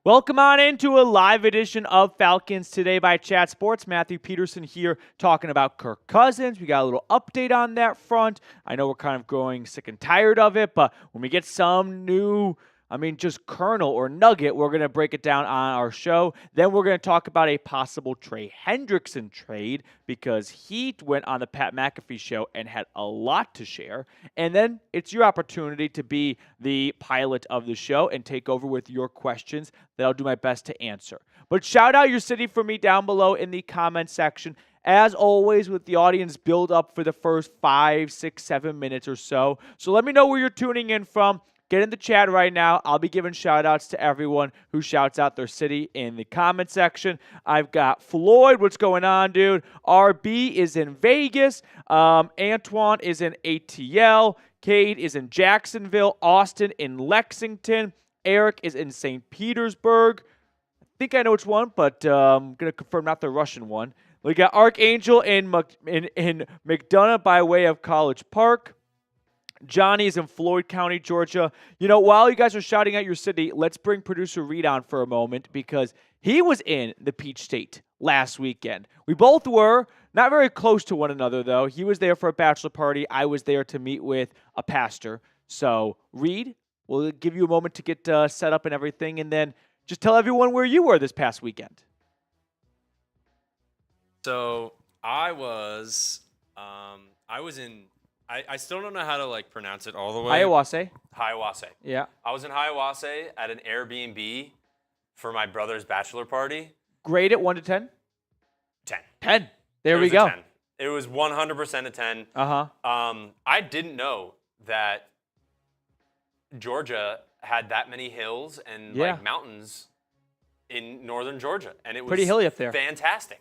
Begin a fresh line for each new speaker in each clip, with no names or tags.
Welcome on into a live edition of Falcons Today by Chat Sports. Matthew Peterson here talking about Kirk Cousins. We got a little update on that front. I know we're kind of growing sick and tired of it, but when we get some new, just kernel or nugget, we're going to break it down on our show. Then we're going to talk about a possible Trey Hendrickson trade because he went on the Pat McAfee show and had a lot to share. And then it's your opportunity to be the pilot of the show and take over with your questions that I'll do my best to answer. But shout out your city for me down below in the comment section. As always, with the audience build up for the first 5, 6, 7 minutes or so. So let me know where you're tuning in from. Get in the chat right now. I'll be giving shout-outs to everyone who shouts out their city in the comment section. I've got Floyd. What's going on, dude? RB is in Vegas. Antoine is in ATL. Cade is in Jacksonville. Austin in Lexington. Eric is in St. Petersburg. I think I know which one, but I'm going to confirm not the Russian one. We got Archangel in McDonough by way of College Park. Johnny's in Floyd County, Georgia. You know, while you guys are shouting out your city, let's bring producer Reed on for a moment because he was in the Peach State last weekend. We both were. Not very close to one another, though. He was there for a bachelor party. I was there to meet with a pastor. So, Reed, we'll give you a moment to get set up and everything, and then just tell everyone where you were this past weekend.
So, I was in... I still don't know how to pronounce it all the way.
Hiawassee. Yeah.
I was in Hiawassee at an Airbnb for my brother's bachelor party.
Grade it 1 to 10?
10.
10. There we go.
10. It was 100% a 10. I didn't know that Georgia had that many hills and mountains in northern Georgia, and it was
pretty hilly up there.
Fantastic.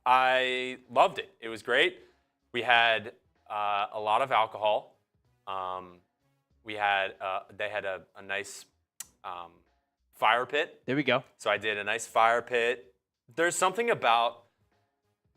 I loved it. It was great. We had a lot of alcohol. They had a nice fire pit.
There we go.
So I did a nice fire pit. There's something about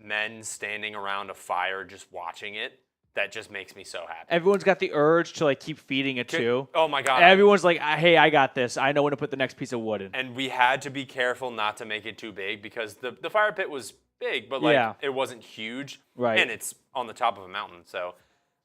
men standing around a fire just watching it that just makes me so happy.
Everyone's got the urge to keep feeding it too.
Oh my God.
Everyone's like, hey, I got this. I know when to put the next piece of wood in.
And we had to be careful not to make it too big because the fire pit was big, but it wasn't huge.
Right.
And it's on the top of a mountain. So,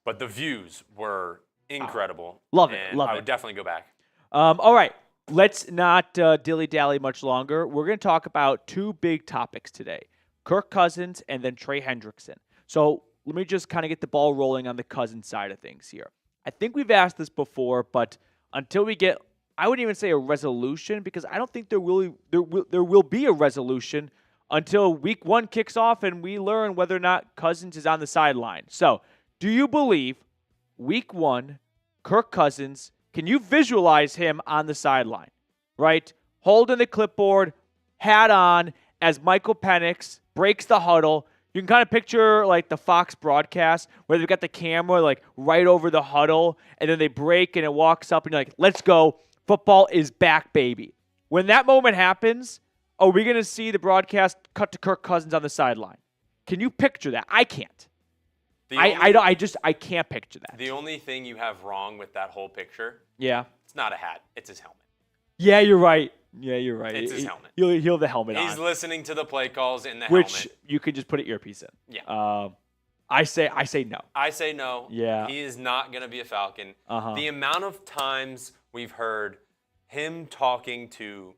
but the views were incredible.
Love it.
I would definitely go back.
All right. Let's not dilly-dally much longer. We're going to talk about two big topics today. Kirk Cousins and then Trey Hendrickson. So let me just kind of get the ball rolling on the Cousins side of things here. I think we've asked this before, but until we get, I wouldn't even say a resolution because I don't think there will be a resolution until week 1 kicks off and we learn whether or not Cousins is on the sideline. So, do you believe week 1, Kirk Cousins, can you visualize him on the sideline, right? Holding the clipboard, hat on, as Michael Penix breaks the huddle. You can kind of picture the Fox broadcast where they've got the camera right over the huddle and then they break and it walks up and you're like, let's go. Football is back, baby. When that moment happens, are we going to see the broadcast cut to Kirk Cousins on the sideline? Can you picture that? I can't. I can't picture that.
The only thing you have wrong with that whole picture, it's not a hat, it's his helmet.
Yeah, you're right.
It's his helmet.
He'll have the helmet on.
He's listening to the play calls in the
helmet. Which
helmet.
You could just put an earpiece in.
Yeah.
I say no.
I say no.
Yeah.
He is not going to be a Falcon. The amount of times we've heard him talking to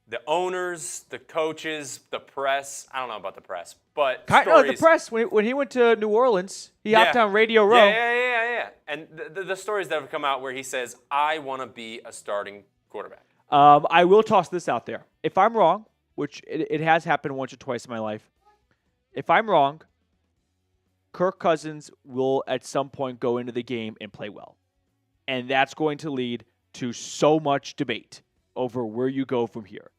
the owners, the coaches, the press. I don't know about the press, but
the press. When he went to New Orleans, he hopped on Radio Row.
Yeah. And the stories that have come out where he says, I want to be a starting quarterback.
I will toss this out there. If I'm wrong, which it has happened once or twice in my life, if I'm wrong, Kirk Cousins will at some point go into the game and play well. And that's going to lead to so much debate over where you go from here.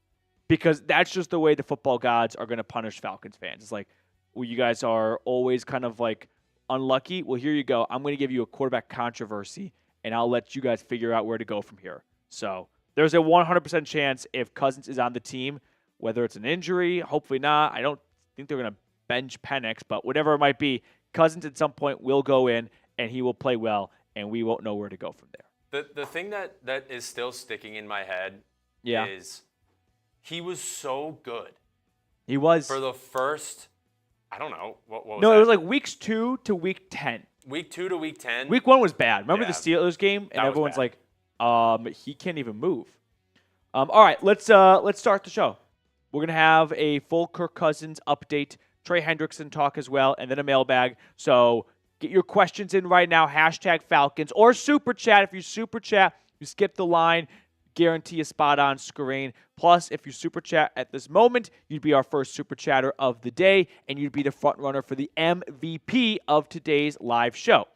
Because that's just the way the football gods are going to punish Falcons fans. It's well, you guys are always kind of unlucky. Well, here you go. I'm going to give you a quarterback controversy, and I'll let you guys figure out where to go from here. So there's a 100% chance if Cousins is on the team, whether it's an injury, hopefully not. I don't think they're going to bench Penix, but whatever it might be, Cousins at some point will go in, and he will play well, and we won't know where to go from there.
The thing that is still sticking in my head is He was so good.
He was.
For the first, I don't know, what was
No,
that?
it was like weeks 2 to week 10.
Week 2 to week 10?
Week 1 was bad. Remember
Yeah.
the Steelers game? And
That was
everyone's
bad.
like, he can't even move. All right, let's start the show. We're going to have a full Kirk Cousins update, Trey Hendrickson talk as well, and then a mailbag. So get your questions in right now, #Falcons, or Super Chat. If you Super Chat, you skip the line, guarantee a spot on screen. Plus, if you Super Chat at this moment, you'd be our first Super Chatter of the day, and you'd be the front runner for the MVP of today's live show.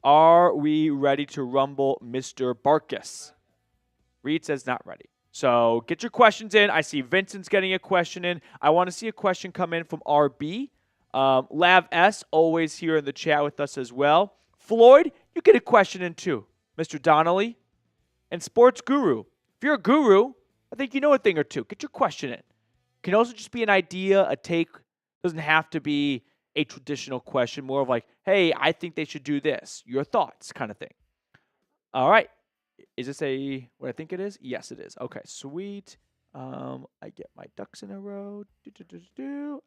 Are we ready to rumble Mr. Barkus? Reed says not ready. So get your questions in. I see Vincent's getting a question in. I want to see a question come in from RB. Lav S, always here in the chat with us as well. Floyd, you get a question in too. Mr. Donnelly. And Sports Guru. If you're a guru, I think you know a thing or two. Get your question in. It can also just be an idea, a take. Doesn't have to be a traditional question. More of like, hey, I think they should do this. Your thoughts kind of thing. All right. Is this what I think it is? Yes, it is. Okay, sweet. I get my ducks in a row.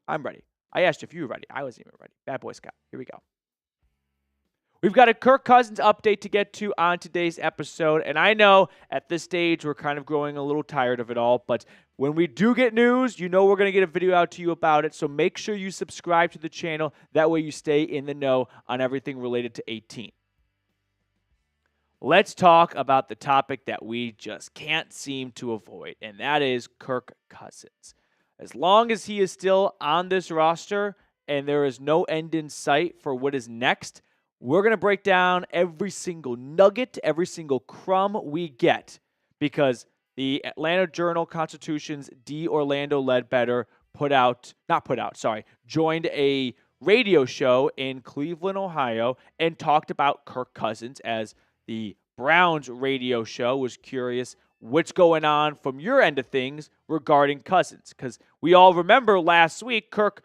I'm ready. I asked if you were ready. I wasn't even ready. Bad Boy Scott. Here we go. We've got a Kirk Cousins update to get to on today's episode, and I know at this stage we're kind of growing a little tired of it all, but when we do get news, you know we're going to get a video out to you about it, so make sure you subscribe to the channel. That way you stay in the know on everything related to 18. Let's talk about the topic that we just can't seem to avoid, and that is Kirk Cousins. As long as he is still on this roster and there is no end in sight for what is next, we're going to break down every single nugget, every single crumb we get, because the Atlanta Journal-Constitution's D. Orlando Ledbetter joined a radio show in Cleveland, Ohio, and talked about Kirk Cousins as the Browns radio show was curious what's going on from your end of things regarding Cousins. Because we all remember last week, Kirk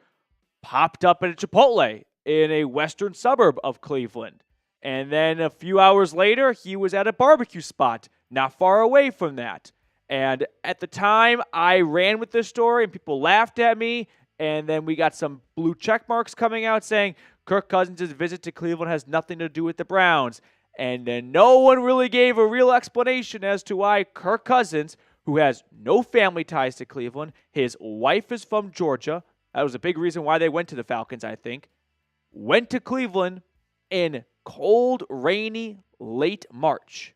popped up at a Chipotle in a western suburb of Cleveland. And then a few hours later, he was at a barbecue spot not far away from that. And at the time, I ran with this story and people laughed at me. And then we got some blue check marks coming out saying Kirk Cousins' visit to Cleveland has nothing to do with the Browns. And then no one really gave a real explanation as to why Kirk Cousins, who has no family ties to Cleveland, his wife is from Georgia. That was a big reason why they went to the Falcons, I think. Went to Cleveland in cold, rainy, late March.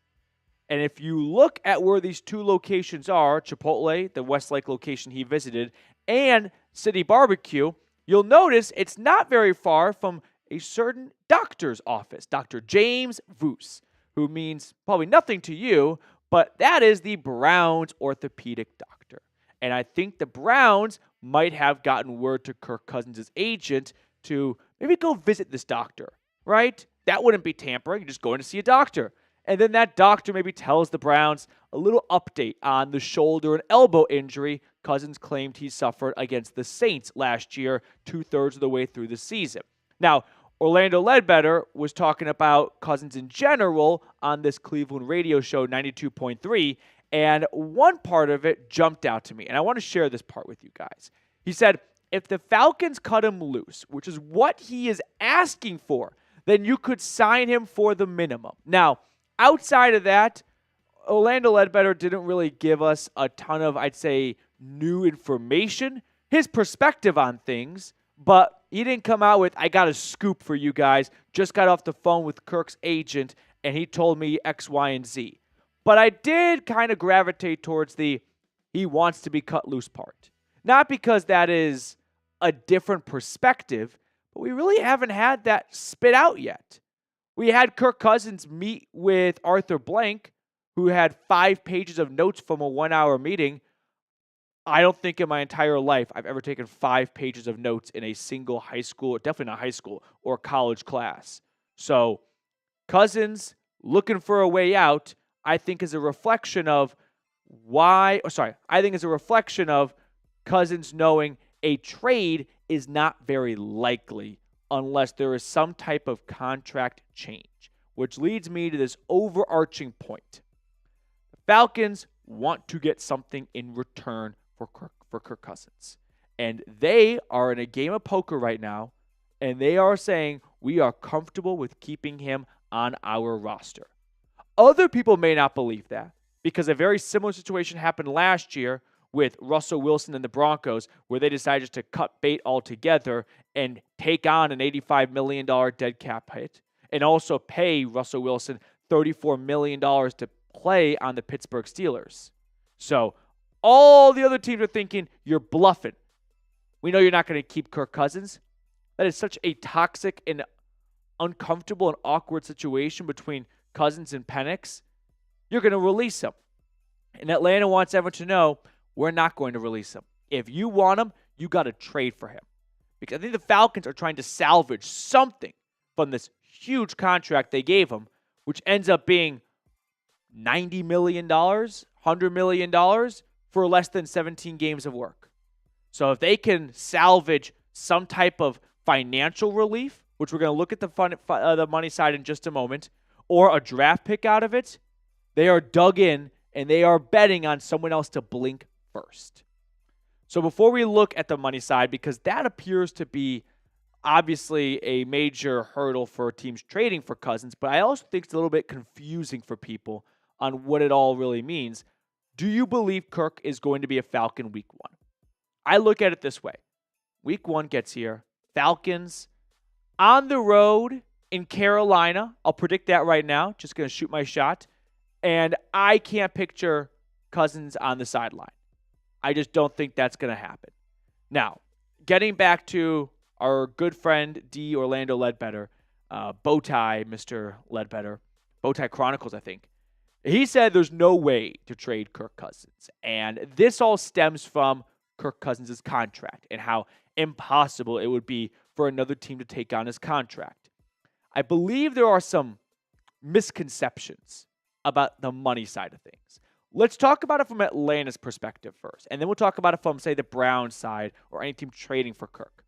And if you look at where these two locations are, Chipotle, the Westlake location he visited, and City Barbecue, you'll notice it's not very far from a certain doctor's office, Dr. James Voos, who means probably nothing to you, but that is the Browns orthopedic doctor. And I think the Browns might have gotten word to Kirk Cousins' agent to maybe go visit this doctor, right? That wouldn't be tampering. You're just going to see a doctor. And then that doctor maybe tells the Browns a little update on the shoulder and elbow injury Cousins claimed he suffered against the Saints last year, 2/3 of the way through the season. Now, Orlando Ledbetter was talking about Cousins in general on this Cleveland radio show, 92.3, and one part of it jumped out to me, and I want to share this part with you guys. He said, if the Falcons cut him loose, which is what he is asking for, then you could sign him for the minimum. Now, outside of that, Orlando Ledbetter didn't really give us a ton of, I'd say, new information, his perspective on things, but he didn't come out with, I got a scoop for you guys, just got off the phone with Kirk's agent, and he told me X, Y, and Z. But I did kind of gravitate towards the he wants to be cut loose part. Not because that is a different perspective, but we really haven't had that spit out yet. We had Kirk Cousins meet with Arthur Blank, who had 5 pages of notes from a 1-hour meeting. I don't think in my entire life I've ever taken 5 pages of notes in a single high school, definitely not high school, or college class. So Cousins looking for a way out, I think is a reflection of Cousins knowing a trade is not very likely unless there is some type of contract change, which leads me to this overarching point. The Falcons want to get something in return for Kirk Cousins. And they are in a game of poker right now, and they are saying we are comfortable with keeping him on our roster. Other people may not believe that because a very similar situation happened last year with Russell Wilson and the Broncos, where they decided to cut bait altogether and take on an $85 million dead cap hit and also pay Russell Wilson $34 million to play on the Pittsburgh Steelers. So all the other teams are thinking, you're bluffing. We know you're not going to keep Kirk Cousins. That is such a toxic and uncomfortable and awkward situation between Cousins and Penix. You're going to release him. And Atlanta wants everyone to know, we're not going to release him. If you want him, you got to trade for him. Because I think the Falcons are trying to salvage something from this huge contract they gave him, which ends up being $90 million, $100 million for less than 17 games of work. So if they can salvage some type of financial relief, which we're going to look at the money side in just a moment, or a draft pick out of it, they are dug in and they are betting on someone else to blink first. So before we look at the money side, because that appears to be obviously a major hurdle for teams trading for Cousins, but I also think it's a little bit confusing for people on what it all really means. Do you believe Kirk is going to be a Falcon week 1? I look at it this way. Week 1 gets here. Falcons on the road in Carolina. I'll predict that right now. Just going to shoot my shot. And I can't picture Cousins on the sideline. I just don't think that's going to happen. Now, getting back to our good friend D. Orlando Ledbetter, Bowtie, Mr. Ledbetter, Bowtie Chronicles, I think. He said there's no way to trade Kirk Cousins. And this all stems from Kirk Cousins' contract and how impossible it would be for another team to take on his contract. I believe there are some misconceptions about the money side of things. Let's talk about it from Atlanta's perspective first, and then we'll talk about it from, say, the Browns side or any team trading for Kirk.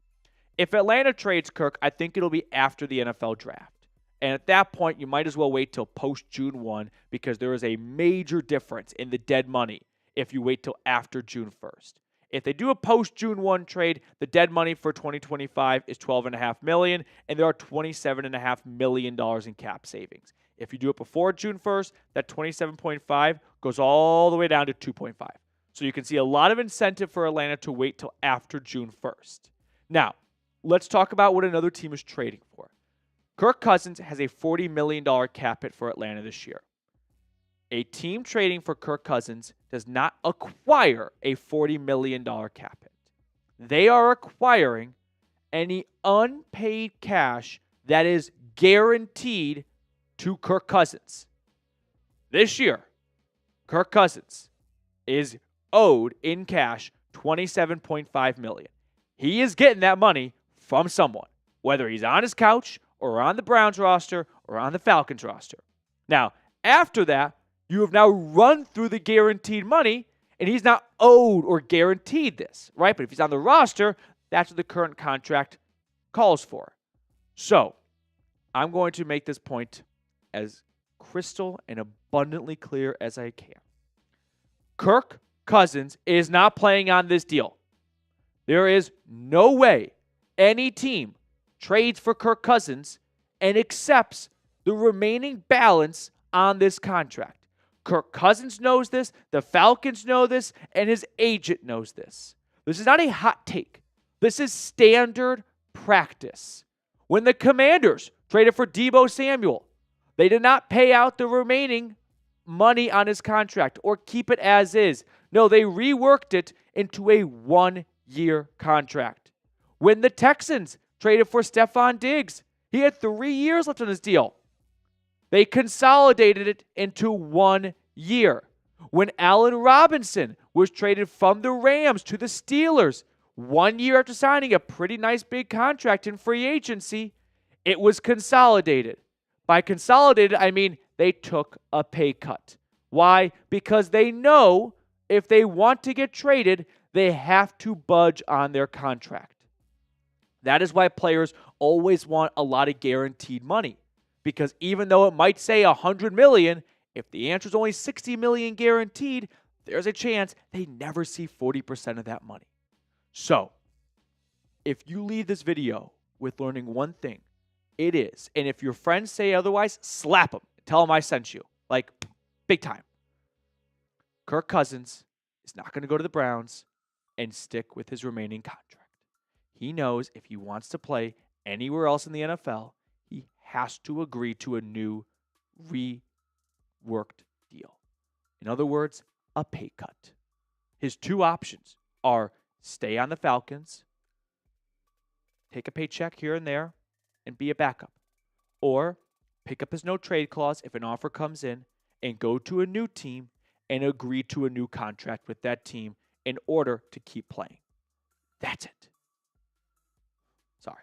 If Atlanta trades Kirk, I think it'll be after the NFL draft. And at that point, you might as well wait till post-June 1 because there is a major difference in the dead money if you wait till after June 1st. If they do a post-June 1 trade, the dead money for 2025 is $12.5 million, and there are $27.5 million in cap savings. If you do it before June 1st, that 27.5 goes all the way down to 2.5. So you can see a lot of incentive for Atlanta to wait till after June 1st. Now, let's talk about what another team is trading for. Kirk Cousins has a $40 million cap hit for Atlanta this year. A team trading for Kirk Cousins does not acquire a $40 million cap hit. They are acquiring any unpaid cash that is guaranteed to Kirk Cousins. This year, Kirk Cousins is owed in cash $27.5 million. He is getting that money from someone, whether he's on his couch or on the Browns roster or on the Falcons roster. Now, after that, you have now run through the guaranteed money, and he's not owed or guaranteed this, right? But if he's on the roster, that's what the current contract calls for. So, I'm going to make this point as crystal and abundantly clear as I can. Kirk Cousins is not playing on this deal. There is no way any team trades for Kirk Cousins and accepts the remaining balance on this contract. Kirk Cousins knows this, the Falcons know this, and his agent knows this. This is not a hot take. This is standard practice. When the Commanders traded for Deebo Samuel, they did not pay out the remaining money on his contract or keep it as is. No, they reworked it into a 1-year contract. When the Texans traded for Stephon Diggs, he had 3 years left on his deal. They consolidated it into 1 year. When Allen Robinson was traded from the Rams to the Steelers, 1 year after signing a pretty nice big contract in free agency, it was consolidated. By consolidated, I mean they took a pay cut. Why? Because they know if they want to get traded, they have to budge on their contract. That is why players always want a lot of guaranteed money. Because even though it might say $100 million, if the answer is only $60 million guaranteed, there's a chance they never see 40% of that money. So, if you leave this video with learning one thing, it is, and if your friends say otherwise, slap them. Tell them I sent you. Like, big time. Kirk Cousins is not going to go to the Browns and stick with his remaining contract. He knows if he wants to play anywhere else in the NFL, he has to agree to a new reworked deal. In other words, a pay cut. His two options are stay on the Falcons, take a paycheck here and there, and be a backup. Or pick up his no trade clause if an offer comes in and go to a new team and agree to a new contract with that team in order to keep playing. That's it. Sorry.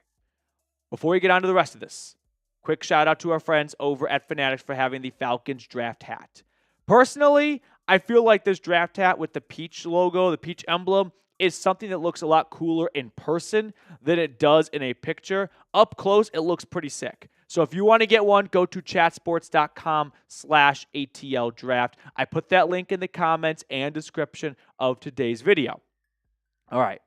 Before we get on to the rest of this, quick shout out to our friends over at Fanatics for having the Falcons draft hat. Personally, I feel like this draft hat with the peach logo, the peach emblem, is something that looks a lot cooler in person than it does in a picture. Up close, it looks pretty sick. So if you want to get one, go to chatsports.com/ATL draft. I put that link in the comments and description of today's video. All right.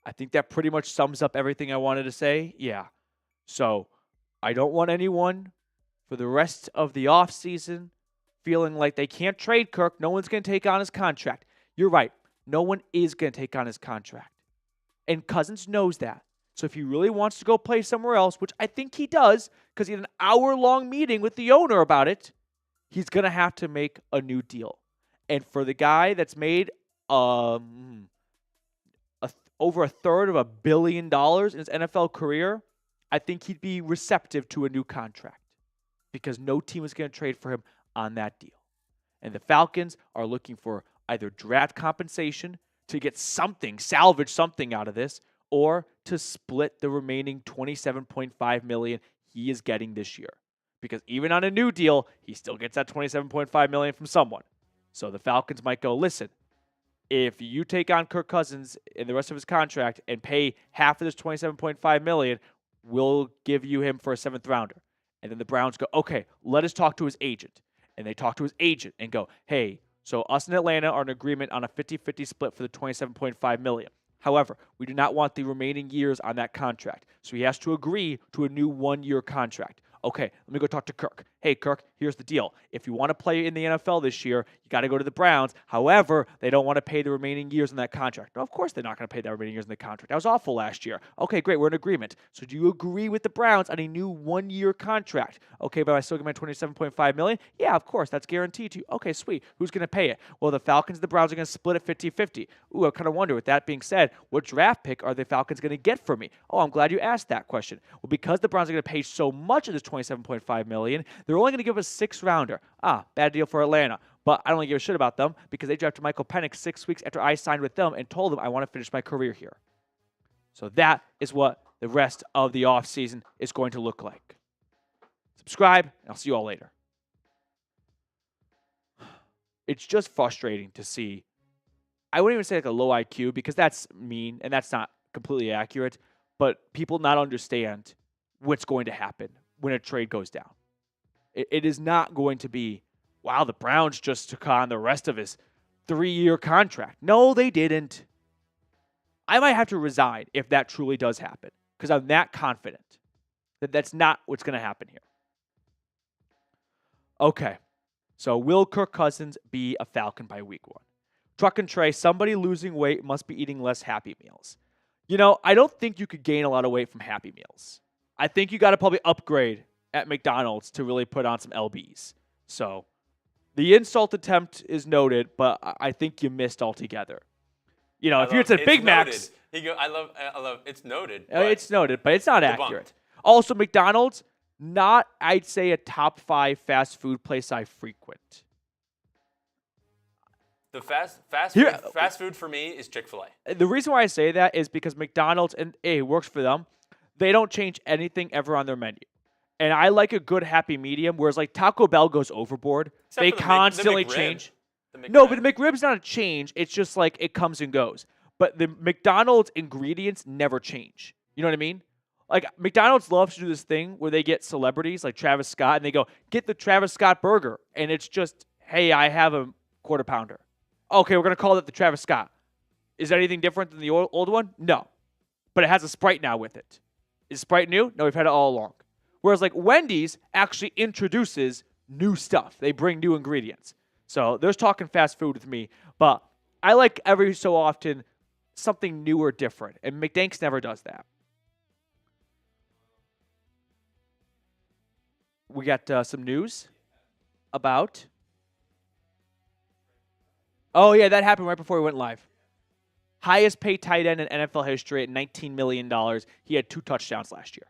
I think that pretty much sums up everything I wanted to say. Yeah. So I don't want anyone for the rest of the offseason feeling like they can't trade Kirk. No one's going to take on his contract. You're right. No one is going to take on his contract. And Cousins knows that. So if he really wants to go play somewhere else, which I think he does, because he had an hour-long meeting with the owner about it, he's going to have to make a new deal. And for the guy that's made over $1/3 billion in his NFL career, I think he'd be receptive to a new contract because no team is going to trade for him on that deal. And the Falcons are looking for either draft compensation to get something, salvage something out of this, or to split the remaining $27.5 million he is getting this year. Because even on a new deal, he still gets that $27.5 million from someone. So the Falcons might go, listen, if you take on Kirk Cousins and the rest of his contract and pay half of this $27.5 million, we'll give you him for a 7th rounder. And then the Browns go, okay, let us talk to his agent. And they talk to his agent and go, hey, so us in Atlanta are in agreement on a 50-50 split for the $27.5 million. However, we do not want the remaining years on that contract. So he has to agree to a new 1-year contract. Okay, let me go talk to Kirk. Hey, Kirk, here's the deal. If you want to play in the NFL this year, you got to go to the Browns. However, they don't want to pay the remaining years on that contract. No, of course they're not going to pay the remaining years on the contract. That was awful last year. Okay, great, we're in agreement. So do you agree with the Browns on a new 1-year contract? Okay, but I still get my $27.5 million? Yeah, of course, that's guaranteed to you. Okay, sweet. Who's going to pay it? Well, the Falcons and the Browns are going to split it 50-50. Ooh, I kind of wonder, with that being said, what draft pick are the Falcons going to get for me? Oh, I'm glad you asked that question. Well, because the Browns are going to pay so much of this $27.5 million, they're only going to give us 6th-rounder. Bad deal for Atlanta. But I don't give a shit about them because they drafted Michael Penix 6 weeks after I signed with them and told them I want to finish my career here. So that is what the rest of the offseason is going to look like. Subscribe, and I'll see you all later. It's just frustrating to see. I wouldn't even say like a low IQ because that's mean and that's not completely accurate, but people not understand what's going to happen when a trade goes down. It is not going to be, wow, the Browns just took on the rest of his 3-year contract. No, they didn't. I might have to resign if that truly does happen because I'm that confident that that's not what's going to happen here. Okay, so will Kirk Cousins be a Falcon by week 1? Truck and Trey, somebody losing weight must be eating less Happy Meals. You know, I don't think you could gain a lot of weight from Happy Meals. I think you got to probably upgrade at McDonald's to really put on some LBs. So the insult attempt is noted, but I think you missed altogether. You know, if you're at Big Macs.
I love it's noted.
It's noted, but it's not accurate. Also, McDonald's, not, I'd say, a top 5 fast food place I frequent.
The fast food for me is Chick-fil-A.
The reason why I say that is because McDonald's, and it works for them, they don't change anything ever on their menu. And I like a good happy medium, whereas like Taco Bell goes overboard.
Except
they constantly change. No, but the McRib's not a change. It's just like it comes and goes. But the McDonald's ingredients never change. You know what I mean? Like McDonald's loves to do this thing where they get celebrities like Travis Scott and they go, get the Travis Scott burger. And it's just, hey, I have a quarter pounder. Okay, we're going to call it the Travis Scott. Is that anything different than the old one? No. But it has a Sprite now with it. Is Sprite new? No, we've had it all along. Whereas like Wendy's actually introduces new stuff. They bring new ingredients. So there's talking fast food with me. But I like every so often something new or different. And McDanks never does that. We got some news about... Oh, yeah, that happened right before we went live. Highest paid tight end in NFL history at $19 million. He had 2 touchdowns last year.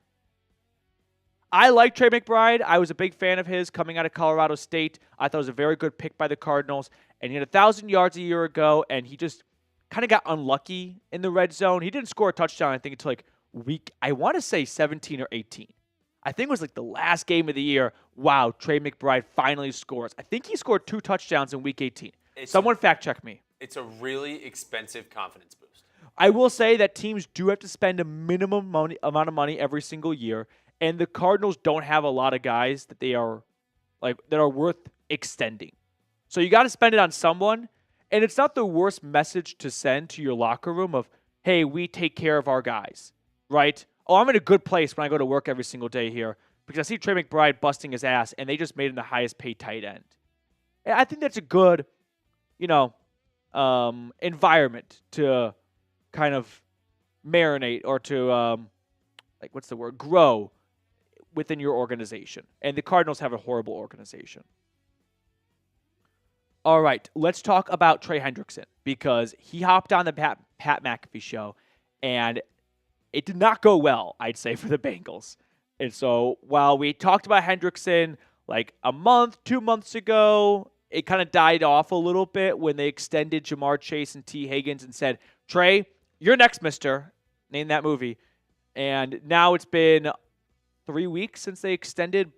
I like Trey McBride. I was a big fan of his coming out of Colorado State. I thought it was a very good pick by the Cardinals. And he had 1,000 yards a year ago, and he just kind of got unlucky in the red zone. He didn't score a touchdown, I think, until like week, I want to say 17 or 18. I think it was like the last game of the year. Wow, Trey McBride finally scores. I think he scored 2 touchdowns in week 18. Someone fact check me.
It's a really expensive confidence boost.
I will say that teams do have to spend a minimum amount of money every single year, and the Cardinals don't have a lot of guys that that are worth extending. So you got to spend it on someone, and it's not the worst message to send to your locker room of, hey, we take care of our guys, right? Oh, I'm in a good place when I go to work every single day here because I see Trey McBride busting his ass, and they just made him the highest paid tight end. And I think that's a good, environment to kind of marinate or to, grow within your organization. And the Cardinals have a horrible organization. All right, let's talk about Trey Hendrickson because he hopped on the Pat McAfee show, and it did not go well, I'd say, for the Bengals. And so while we talked about Hendrickson like a month, 2 months ago, it kind of died off a little bit when they extended Jamar Chase and T. Higgins and said, Trey, you're next, mister. Name that movie. And now it's been 3 weeks since they extended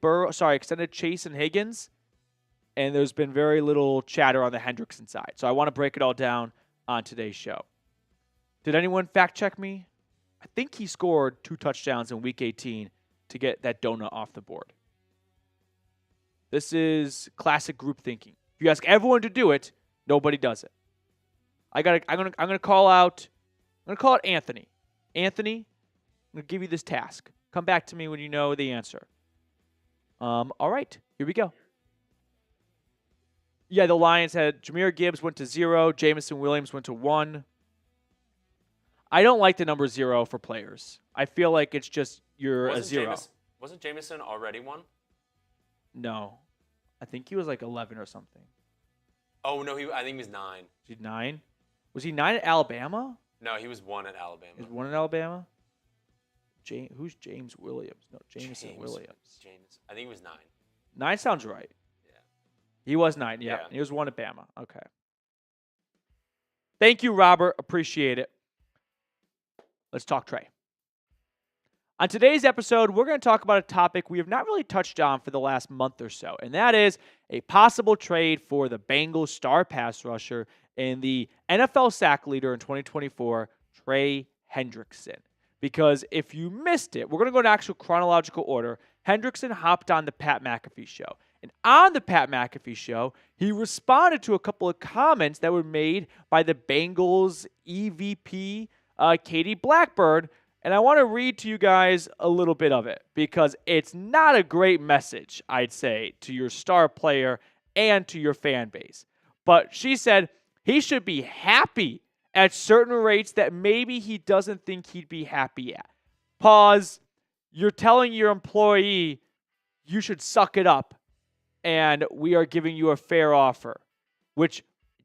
Chase and Higgins. And there's been very little chatter on the Hendrickson side. So I want to break it all down on today's show. Did anyone fact check me? I think he scored 2 touchdowns in week 18 to get that donut off the board. This is classic group thinking. If you ask everyone to do it, nobody does it. I'm gonna call out Anthony. Anthony, I'm gonna give you this task. Come back to me when you know the answer. All right, here we go. Yeah, the Lions had Jahmyr Gibbs went to 0, Jamison Williams went to 1. I don't like the number 0 for players. I feel like it's just a 0.
Wasn't Jamison already 1?
No. I think he was like 11 or something.
Oh, no, I think he was 9.
Was he 9? Was he 9 at Alabama?
No, he was 1 at Alabama.
He was 1 at Alabama? Who's James Williams? No, Jamison Williams.
I think he was 9.
9 sounds right.
Yeah.
He was 9, yeah. He was 1 at Bama. Okay. Thank you, Robert. Appreciate it. Let's talk Trey. On today's episode, we're going to talk about a topic we have not really touched on for the last month or so, and that is a possible trade for the Bengals star pass rusher and the NFL sack leader in 2024, Trey Hendrickson. Because if you missed it, we're going to go in actual chronological order. Hendrickson hopped on the Pat McAfee show. And on the Pat McAfee show, he responded to a couple of comments that were made by the Bengals EVP, Katie Blackburn. And I want to read to you guys a little bit of it because it's not a great message, I'd say, to your star player and to your fan base. But she said he should be happy at certain rates that maybe he doesn't think he'd be happy at. Pause. You're telling your employee you should suck it up and we are giving you a fair offer, which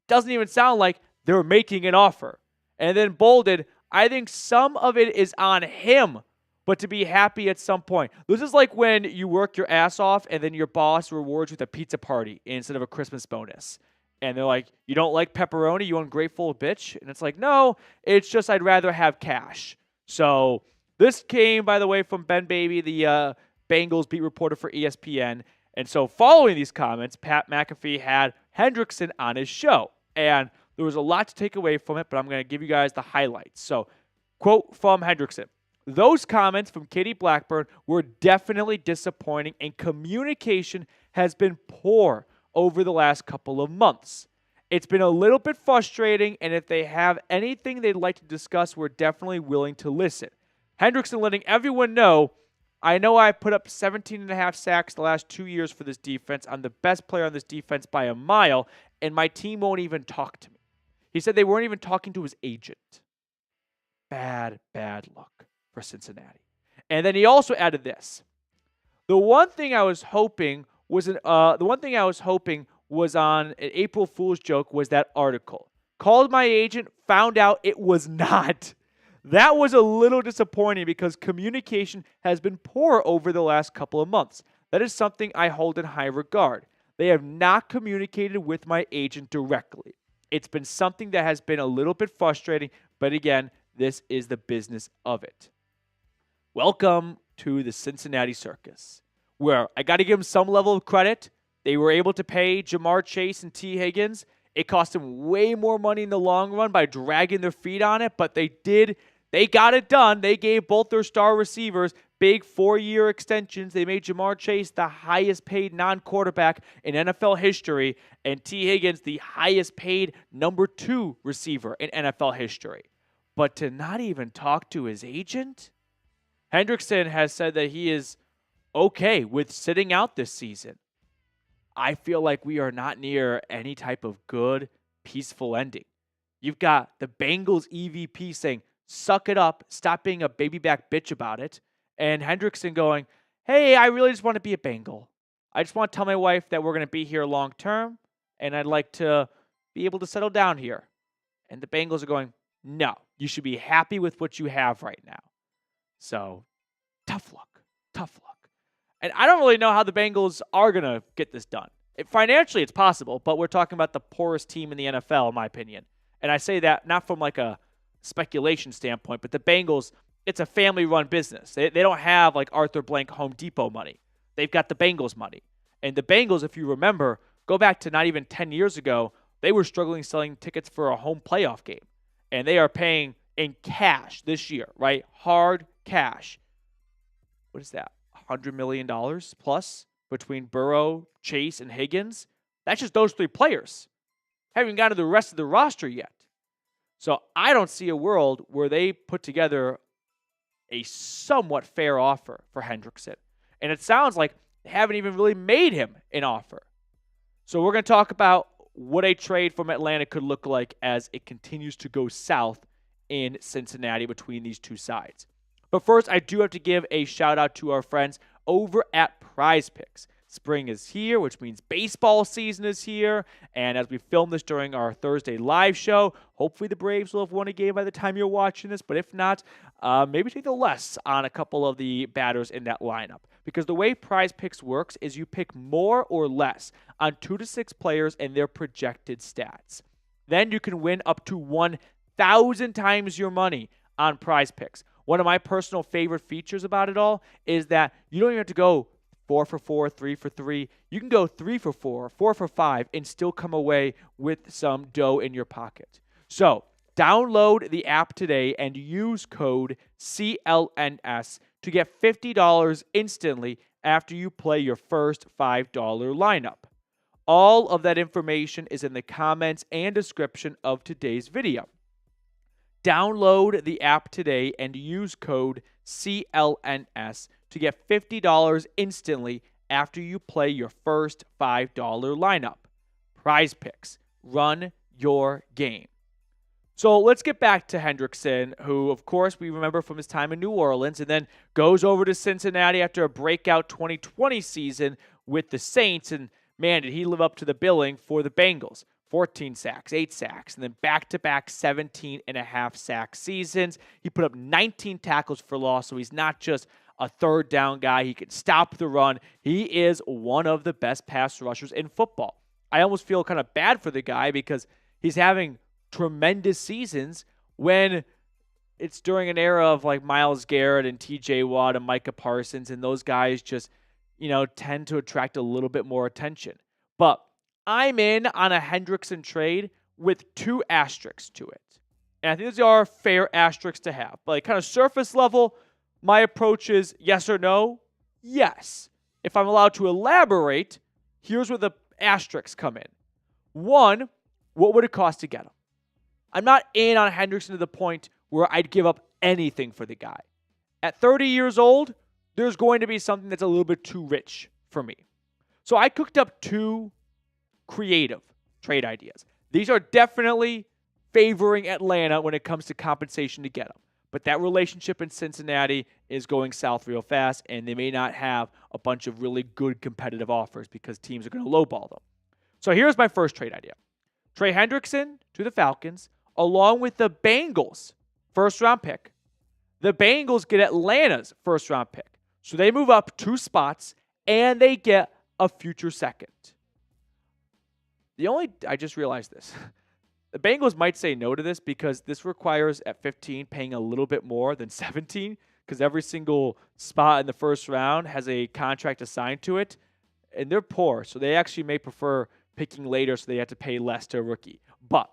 doesn't even sound like they're making an offer. And then bolded, I think some of it is on him, but to be happy at some point. This is like when you work your ass off and then your boss rewards you with a pizza party instead of a Christmas bonus. And they're like, you don't like pepperoni, you ungrateful bitch? And it's like, no, it's just I'd rather have cash. So this came, by the way, from Ben Baby, the Bengals beat reporter for ESPN. And so following these comments, Pat McAfee had Hendrickson on his show. And there was a lot to take away from it, but I'm going to give you guys the highlights. So, quote from Hendrickson, those comments from Katie Blackburn were definitely disappointing, and communication has been poor over the last couple of months. It's been a little bit frustrating, and if they have anything they'd like to discuss, we're definitely willing to listen. Hendrickson letting everyone know, I know I put up 17.5 sacks the last 2 years for this defense. I'm the best player on this defense by a mile, and my team won't even talk to me. He said they weren't even talking to his agent. Bad luck for Cincinnati. And then he also added this. The one thing I was hoping was on an April Fool's joke was that article. Called my agent, found out it was not. That was a little disappointing because communication has been poor over the last couple of months. That is something I hold in high regard. They have not communicated with my agent directly. It's been something that has been a little bit frustrating, but again, this is the business of it. Welcome to the Cincinnati Circus, where I got to give them some level of credit. They were able to pay Jamar Chase and T. Higgins. It cost them way more money in the long run by dragging their feet on it, but they did. They got it done. They gave both their star receivers big 4-year extensions. They made Jamar Chase the highest paid non-quarterback in NFL history, and T. Higgins the highest paid number 2 receiver in NFL history. But to not even talk to his agent? Hendrickson has said that he is okay with sitting out this season. I feel like we are not near any type of good, peaceful ending. You've got the Bengals EVP saying, suck it up, stop being a baby back bitch about it. And Hendrickson going, hey, I really just want to be a Bengal. I just want to tell my wife that we're going to be here long term, and I'd like to be able to settle down here. And the Bengals are going, no, you should be happy with what you have right now. So, tough luck. And I don't really know how the Bengals are going to get this done. Financially, it's possible, but we're talking about the poorest team in the NFL, in my opinion. And I say that not from like a speculation standpoint, but the Bengals, it's a family-run business. They don't have like Arthur Blank Home Depot money. They've got the Bengals money. And the Bengals, if you remember, go back to not even 10 years ago, they were struggling selling tickets for a home playoff game. And they are paying in cash this year, right? Hard cash. What is that? $100 million plus between Burrow, Chase, and Higgins. That's just those 3 players. Haven't even gotten to the rest of the roster yet. So I don't see a world where they put together a somewhat fair offer for Hendrickson. And it sounds like they haven't even really made him an offer. So we're going to talk about what a trade from Atlanta could look like as it continues to go south in Cincinnati between these two sides. But first, I do have to give a shout out to our friends over at Prize Picks. Spring is here, which means baseball season is here. And as we film this during our Thursday live show, hopefully the Braves will have won a game by the time you're watching this. But if not, maybe take the less on a couple of the batters in that lineup. Because the way Prize Picks works is you pick more or less on 2 to 6 players and their projected stats. Then you can win up to 1,000 times your money on Prize Picks. One of my personal favorite features about it all is that you don't even have to go 4 for 4, 3 for 3. You can go 3 for 4, 4 for 5, and still come away with some dough in your pocket. So, download the app today and use code CLNS to get $50 instantly after you play your first $5 lineup. All of that information is in the comments and description of today's video. Download the app today and use code CLNS to get $50 instantly after you play your first $5 lineup. Prize Picks. Run your game. So let's get back to Hendrickson, who, of course, we remember from his time in New Orleans and then goes over to Cincinnati after a breakout 2020 season with the Saints. And, man, did he live up to the billing for the Bengals. 14 sacks, 8 sacks, and then back-to-back 17.5 sack seasons. He put up 19 tackles for loss, so he's not just a third down guy. He can stop the run. He is one of the best pass rushers in football. I almost feel kind of bad for the guy because he's having tremendous seasons when it's during an era of like Myles Garrett and TJ Watt and Micah Parsons, and those guys just, tend to attract a little bit more attention. But I'm in on a Hendrickson trade with 2 asterisks to it. And I think these are fair asterisks to have. But like kind of surface level, my approach is yes or no? Yes. If I'm allowed to elaborate, here's where the asterisks come in. 1, what would it cost to get him? I'm not in on Hendrickson to the point where I'd give up anything for the guy. At 30 years old, there's going to be something that's a little bit too rich for me. So I cooked up 2 creative trade ideas. These are definitely favoring Atlanta when it comes to compensation to get him. But that relationship in Cincinnati is going south real fast, and they may not have a bunch of really good competitive offers because teams are going to lowball them. So here's my first trade idea. Trey Hendrickson to the Falcons, along with the Bengals' first-round pick. The Bengals get Atlanta's first-round pick. So they move up 2 spots, and they get a future second. I just realized this. The Bengals might say no to this because this requires, at 15, paying a little bit more than 17 because every single spot in the first round has a contract assigned to it, and they're poor, so they actually may prefer picking later so they have to pay less to a rookie. But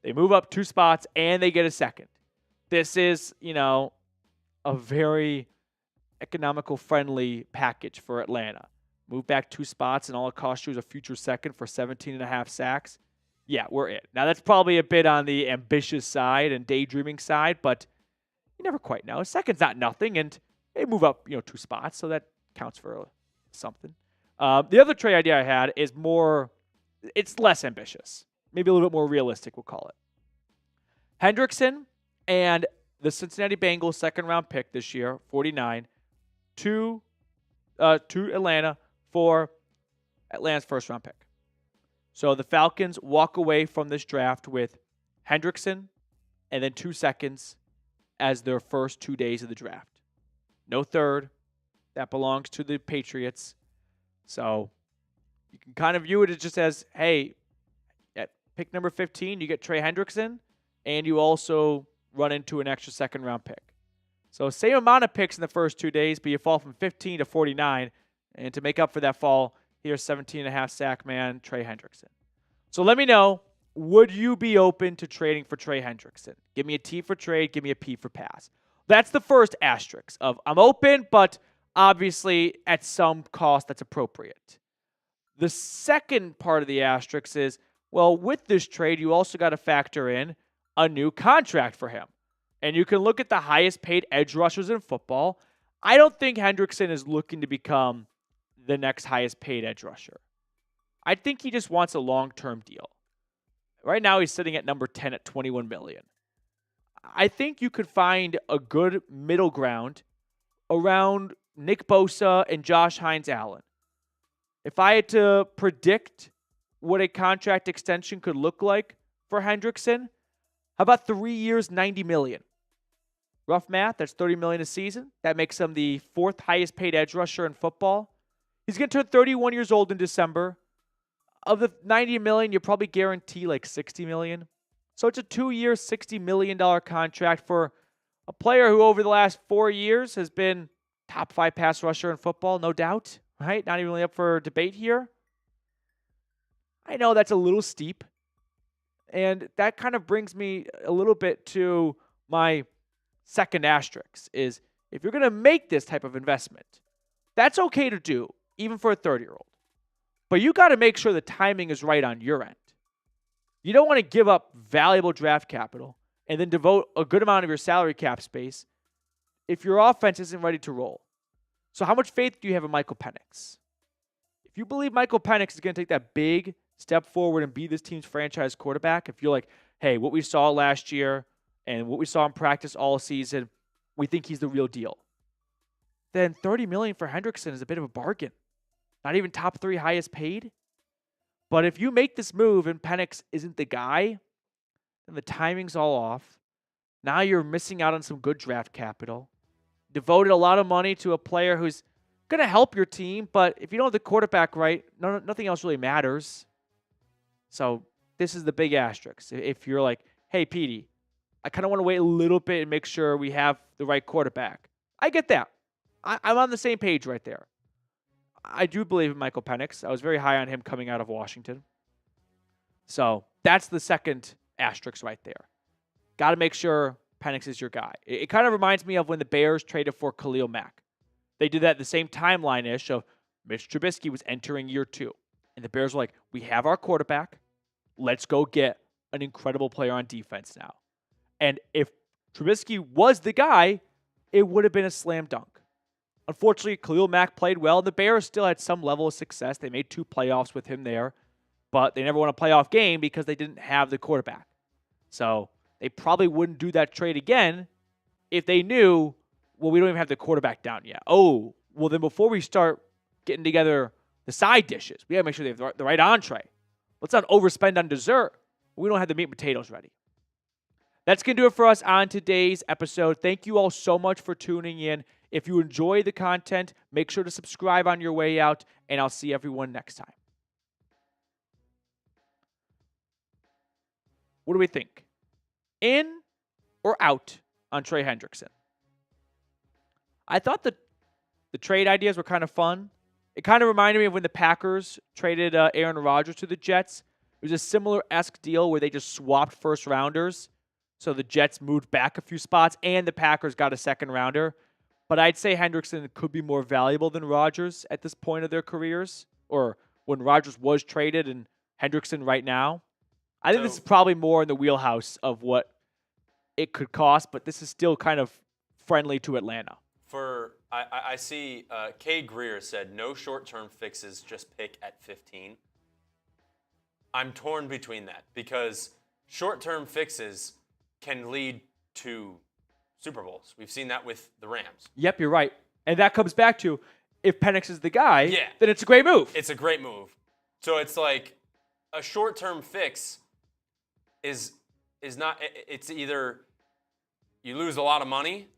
they move up 2 spots, and they get a second. This is, a very economical-friendly package for Atlanta. Move back 2 spots, and all it costs you is a future second for 17.5 sacks. Yeah, we're it. Now, that's probably a bit on the ambitious side and daydreaming side, but you never quite know. A second's not nothing, and they move up, 2 spots, so that counts for something. The other trade idea I had is it's less ambitious. Maybe a little bit more realistic, we'll call it. Hendrickson and the Cincinnati Bengals second-round pick this year, 49, to Atlanta for Atlanta's first-round pick. So the Falcons walk away from this draft with Hendrickson and then 2 seconds as their first 2 days of the draft. No third. That belongs to the Patriots. So you can kind of view it as just as, hey, at pick number 15, you get Trey Hendrickson, and you also run into an extra second-round pick. So same amount of picks in the first 2 days, but you fall from 15 to 49. And to make up for that fall, here's 17.5 sack man, Trey Hendrickson. So let me know, would you be open to trading for Trey Hendrickson? Give me a T for trade, give me a P for pass. That's the first asterisk of I'm open, but obviously at some cost that's appropriate. The second part of the asterisk is, well, with this trade, you also got to factor in a new contract for him. And you can look at the highest paid edge rushers in football. I don't think Hendrickson is looking to become the next highest paid edge rusher. I think he just wants a long-term deal. Right now he's sitting at number 10 at $21 million. I think you could find a good middle ground around Nick Bosa and Josh Hines-Allen. If I had to predict what a contract extension could look like for Hendrickson, how about 3 years, $90 million? Rough math, that's $30 million a season. That makes him the 4th highest paid edge rusher in football. He's going to turn 31 years old in December. Of the $90 million, you probably guarantee like $60 million. So it's a 2-year, $60 million contract for a player who over the last 4 years has been top 5 pass rusher in football, no doubt, right? Not even really up for debate here. I know that's a little steep. And that kind of brings me a little bit to my second asterisk is if you're going to make this type of investment, that's okay to do, even for a 30-year-old. But you got to make sure the timing is right on your end. You don't want to give up valuable draft capital and then devote a good amount of your salary cap space if your offense isn't ready to roll. So how much faith do you have in Michael Penix? If you believe Michael Penix is going to take that big step forward and be this team's franchise quarterback, if you're like, hey, what we saw last year and what we saw in practice all season, we think he's the real deal, then $30 million for Hendrickson is a bit of a bargain. Not even top 3 highest paid. But if you make this move and Penix isn't the guy, then the timing's all off. Now you're missing out on some good draft capital. Devoted a lot of money to a player who's going to help your team, but if you don't have the quarterback right, nothing else really matters. So this is the big asterisk. If you're like, hey, Petey, I kind of want to wait a little bit and make sure we have the right quarterback. I get that. I'm on the same page right there. I do believe in Michael Penix. I was very high on him coming out of Washington. So that's the second asterisk right there. Got to make sure Penix is your guy. It kind of reminds me of when the Bears traded for Khalil Mack. They did that at the same timeline-ish of Mitch Trubisky was entering year 2. And the Bears were like, we have our quarterback. let's go get an incredible player on defense now. And if Trubisky was the guy, it would have been a slam dunk. Unfortunately, Khalil Mack played well. The Bears still had some level of success. They made 2 playoffs with him there, but they never won a playoff game because they didn't have the quarterback. So they probably wouldn't do that trade again if they knew, well, we don't even have the quarterback down yet. Oh, well, then before we start getting together the side dishes, we got to make sure they have the right entree. Let's not overspend on dessert. We don't have the meat and potatoes ready. That's going to do it for us on today's episode. Thank you all so much for tuning in. If you enjoy the content, make sure to subscribe on your way out, and I'll see everyone next time. What do we think? In or out on Trey Hendrickson? I thought the trade ideas were kind of fun. It kind of reminded me of when the Packers traded Aaron Rodgers to the Jets. It was a similar-esque deal where they just swapped first-rounders. So the Jets moved back a few spots, and the Packers got a second-rounder. But I'd say Hendrickson could be more valuable than Rodgers at this point of their careers, or when Rodgers was traded and Hendrickson right now. I think this is probably more in the wheelhouse of what it could cost, but this is still kind of friendly to Atlanta.
I see Kay Greer said, no short-term fixes, just pick at 15. I'm torn between that because short-term fixes can lead to Super Bowls. We've seen that with the Rams.
Yep, you're right. And that comes back to, if Penix is the guy, then it's a great move.
It's a great move. So it's like a short-term fix is not, it's either you lose a lot of money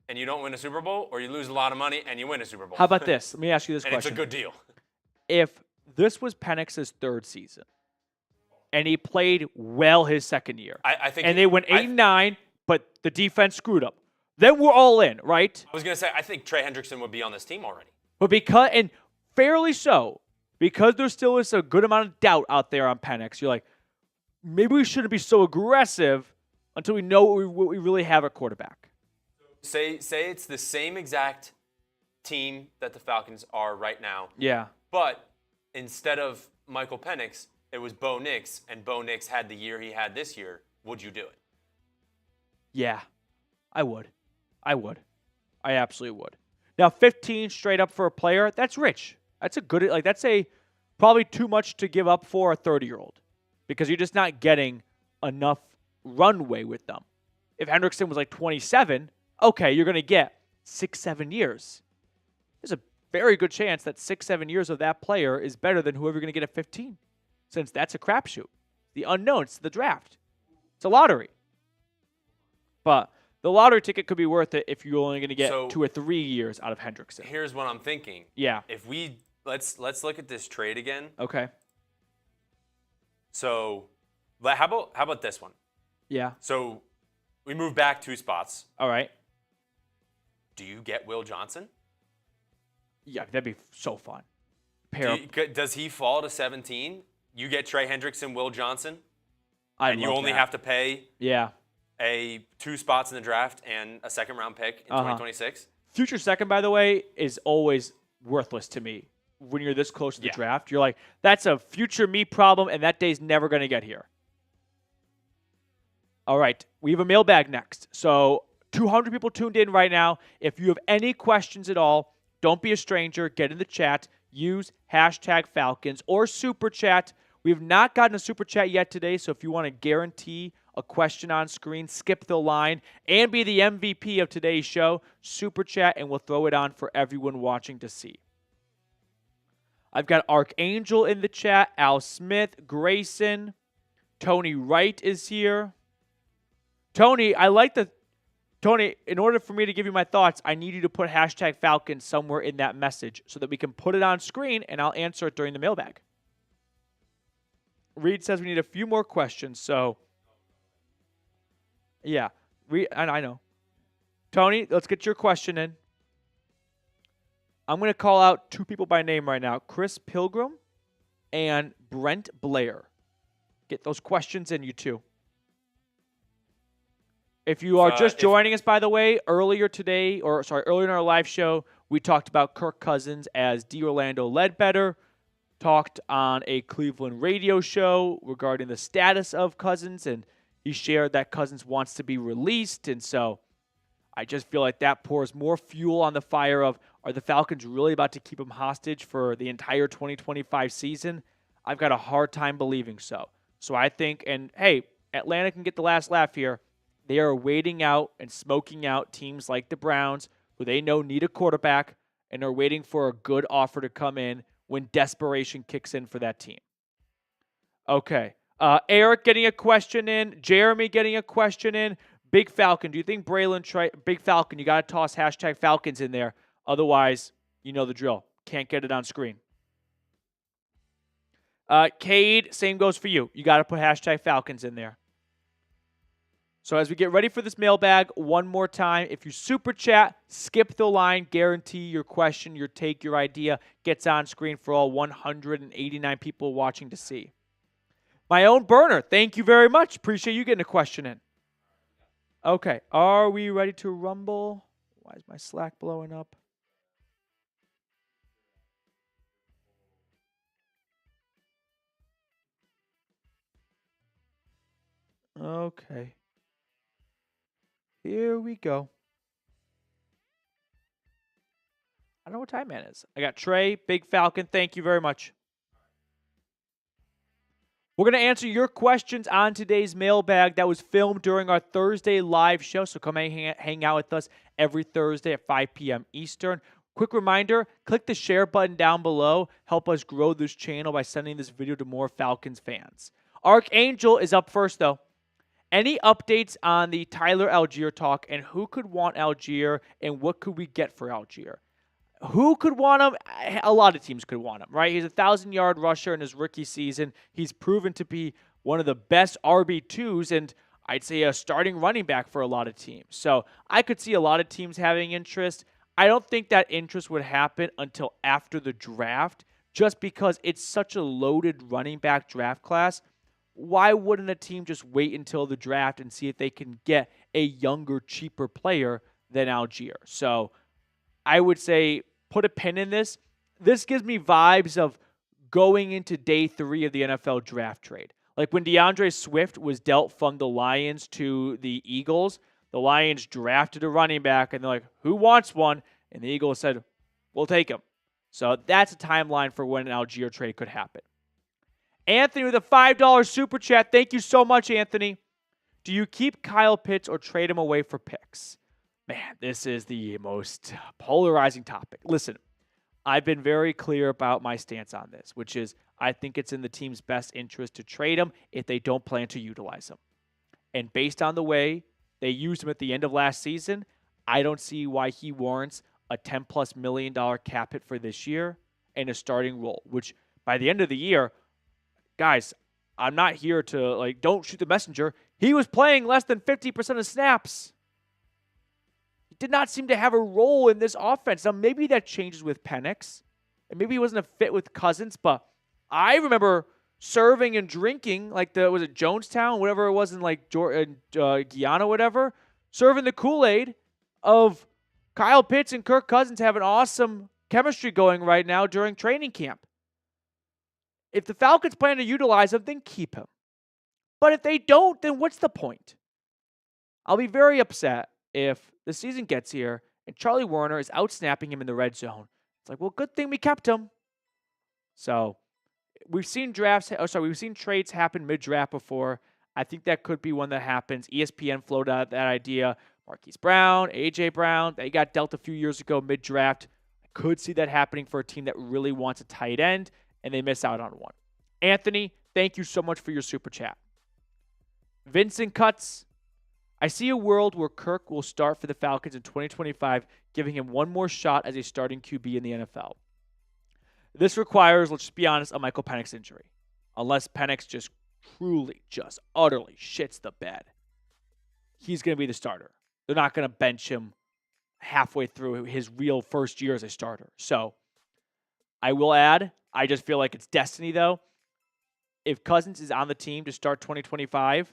and you don't win a Super Bowl, or you lose a lot of money and you win a Super Bowl.
How about this? Let me ask you this question.
And it's a good deal.
If this was Penix's 3rd season, and he played well his 2nd year,
I think,
and they went 8-9, but the defense screwed up, then we're all in, right?
I was going to say, I think Trey Hendrickson would be on this team already.
But and fairly so, because there still is a good amount of doubt out there on Penix, you're like, maybe we shouldn't be so aggressive until we know what we really have at quarterback.
Say it's the same exact team that the Falcons are right now.
Yeah.
But instead of Michael Penix, it was Bo Nix, and Bo Nix had the year he had this year. Would you do it?
Yeah, I would. I absolutely would. Now, 15 straight up for a player, that's rich. That's a good, that's probably too much to give up for a 30-year-old because you're just not getting enough runway with them. If Hendrickson was 27, okay, you're going to get 6-7 years. There's a very good chance that 6-7 years of that player is better than whoever you're going to get at 15, since that's a crapshoot. The unknown, it's the draft. It's a lottery. But the lottery ticket could be worth it if you're only going to get 2 or 3 years out of Hendrickson.
Here's what I'm thinking.
Yeah.
If let's look at this trade again.
Okay.
So, how about this one?
Yeah.
So, we move back 2 spots.
All right.
Do you get Will Johnson?
Yeah, that'd be so fun.
Does he fall to 17? You get Trey Hendrickson, Will Johnson,
and
you only have to pay 2 spots in the draft and a 2nd-round pick in 2026?
Future second, by the way, is always worthless to me. When you're this close to the draft, you're like, that's a future me problem, and that day's never going to get here. All right, we have a mailbag next. So 200 people tuned in right now. If you have any questions at all, don't be a stranger. Get in the chat. Use #Falcons or Super Chat. We have not gotten a Super Chat yet today, so if you want to guarantee a question on screen, skip the line, and be the MVP of today's show, Super Chat, and we'll throw it on for everyone watching to see. I've got Archangel in the chat, Al Smith, Grayson, Tony Wright is here. Tony, Tony, in order for me to give you my thoughts, I need you to put #Falcons somewhere in that message so that we can put it on screen and I'll answer it during the mailbag. Reed says we need a few more questions, so yeah, I know. Tony, let's get your question in. I'm going to call out 2 people by name right now, Chris Pilgrim and Brent Blair. Get those questions in, you two. If you are just joining us, by the way, earlier in our live show, we talked about Kirk Cousins as D. Orlando Ledbetter. talked on a Cleveland radio show regarding the status of Cousins, and he shared that Cousins wants to be released. And so I just feel like that pours more fuel on the fire of, are the Falcons really about to keep him hostage for the entire 2025 season? I've got a hard time believing so. So I think, and hey, Atlanta can get the last laugh here. They are waiting out and smoking out teams like the Browns, who they know need a quarterback, and are waiting for a good offer to come in when desperation kicks in for that team. Okay. Eric getting a question in. Jeremy getting a question in. Big Falcon, do you think Big Falcon, you got to toss hashtag Falcons in there. Otherwise, you know the drill. Can't get it on screen. Cade, same goes for you. You got to put hashtag Falcons in there. So as we get ready for this mailbag, one more time, if you super chat, skip the line, guarantee your question, your take, your idea gets on screen for all 189 people watching to see. My own burner, thank you very much. Appreciate you getting a question in. Okay, are we ready to rumble? Why is my Slack blowing up? Okay. Here we go. I don't know what time that is. I got Trey, Big Falcon. Thank you very much. We're going to answer your questions on today's mailbag that was filmed during our Thursday live show. So come hang out with us every Thursday at 5 p.m. Eastern. Quick reminder, click the share button down below. Help us grow this channel by sending this video to more Falcons fans. Archangel is up first, though. Any updates on the Tyler Algier talk, and who could want Algier, and what could we get for Algier? Who could want him? A lot of teams could want him, right? He's a 1,000-yard rusher in his rookie season. He's proven to be one of the best RB2s, and I'd say a starting running back for a lot of teams. So I could see a lot of teams having interest. I don't think that interest would happen until after the draft, just because it's such a loaded running back draft class. Why wouldn't a team just wait until the draft and see if they can get a younger, cheaper player than Algier? So I would say put a pin in this. This gives me vibes of going into day 3 of the NFL draft trade. Like when DeAndre Swift was dealt from the Lions to the Eagles, the Lions drafted a running back, and they're like, who wants one? And the Eagles said, we'll take him. So that's a timeline for when an Algier trade could happen. Anthony with a $5 super chat. Thank you so much, Anthony. Do you keep Kyle Pitts or trade him away for picks? Man, this is the most polarizing topic. Listen, I've been very clear about my stance on this, which is I think it's in the team's best interest to trade him if they don't plan to utilize him. And based on the way they used him at the end of last season, I don't see why he warrants a $10+ million cap hit for this year and a starting role, which by the end of the year, guys, I'm not here to, don't shoot the messenger. He was playing less than 50% of snaps. He did not seem to have a role in this offense. Now, maybe that changes with Penix, and maybe he wasn't a fit with Cousins, but I remember serving and drinking, was it Jonestown, whatever it was in, Guyana, whatever, serving the Kool-Aid of Kyle Pitts and Kirk Cousins having awesome chemistry going right now during training camp. If the Falcons plan to utilize him, then keep him. But if they don't, then what's the point? I'll be very upset if the season gets here and Charlie Warner is out-snapping him in the red zone. It's like, well, good thing we kept him. So we've seen trades happen mid-draft before. I think that could be one that happens. ESPN floated out that idea. Marquise Brown, A.J. Brown, they got dealt a few years ago mid-draft. I could see that happening for a team that really wants a tight end, and they miss out on one. Anthony, thank you so much for your super chat. Vincent Cuts, I see a world where Kirk will start for the Falcons in 2025, giving him one more shot as a starting QB in the NFL. This requires, let's just be honest, a Michael Penix injury. Unless Penix just truly, just utterly shits the bed, he's going to be the starter. They're not going to bench him halfway through his real first year as a starter. So I will add, I just feel like it's destiny, though. If Cousins is on the team to start 2025,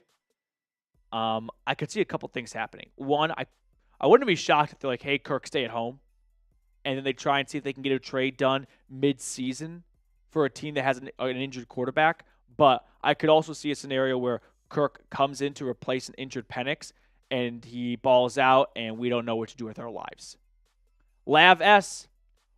I could see a couple things happening. One, I wouldn't be shocked if they're like, hey, Kirk, stay at home. And then they try and see if they can get a trade done mid-season for a team that has an injured quarterback, but I could also see a scenario where Kirk comes in to replace an injured Penix, and he balls out, and we don't know what to do with our lives. Lav S.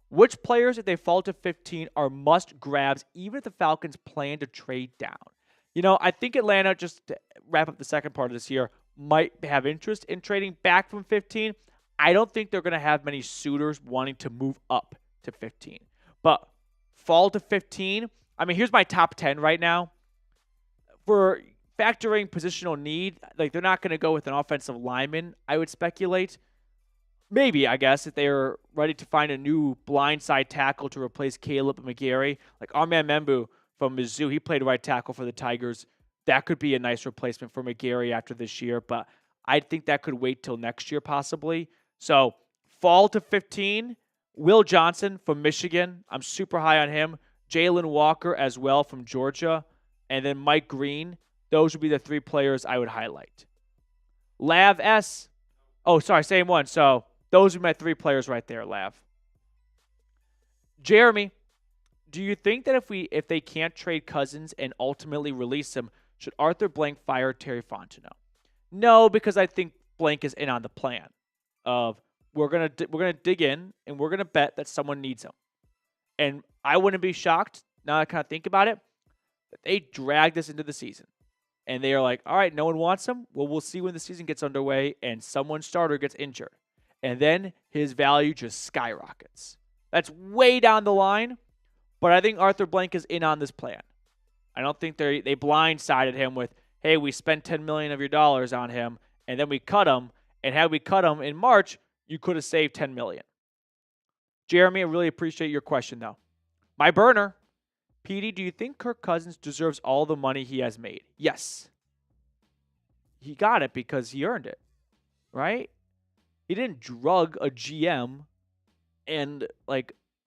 Which players, if they fall to 15, are must-grabs, even if the Falcons plan to trade down? I think Atlanta, just to wrap up the second part of this year, might have interest in trading back from 15. I don't think they're going to have many suitors wanting to move up to 15. But fall to 15, here's my top 10 right now. For factoring positional need, they're not going to go with an offensive lineman, I would speculate. Maybe, I guess, if they're ready to find a new blindside tackle to replace Caleb McGarry. Like Armand Membu from Mizzou, he played right tackle for the Tigers. That could be a nice replacement for McGarry after this year, but I think that could wait till next year possibly. So fall to 15, Will Johnson from Michigan. I'm super high on him. Jalen Walker as well from Georgia. And then Mike Green. Those would be the 3 players I would highlight. Lav S. Oh, sorry, same one. So those are my 3 players right there, Lav. Jeremy, do you think that if they can't trade Cousins and ultimately release him, should Arthur Blank fire Terry Fontenot? No, because I think Blank is in on the plan of we're gonna dig in and we're gonna bet that someone needs him. And I wouldn't be shocked, now I kind of think about it, that they drag this into the season. And they are like, all right, no one wants him. Well, we'll see when the season gets underway and someone's starter gets injured. And then his value just skyrockets. That's way down the line, but I think Arthur Blank is in on this plan. I don't think they blindsided him with, hey, we spent $10 million of your dollars on him, and then we cut him. And had we cut him in March, you could have saved $10 million. Jeremy, I really appreciate your question, though. My burner, PD, do you think Kirk Cousins deserves all the money he has made? Yes. He got it because he earned it, right? He didn't drug a GM and,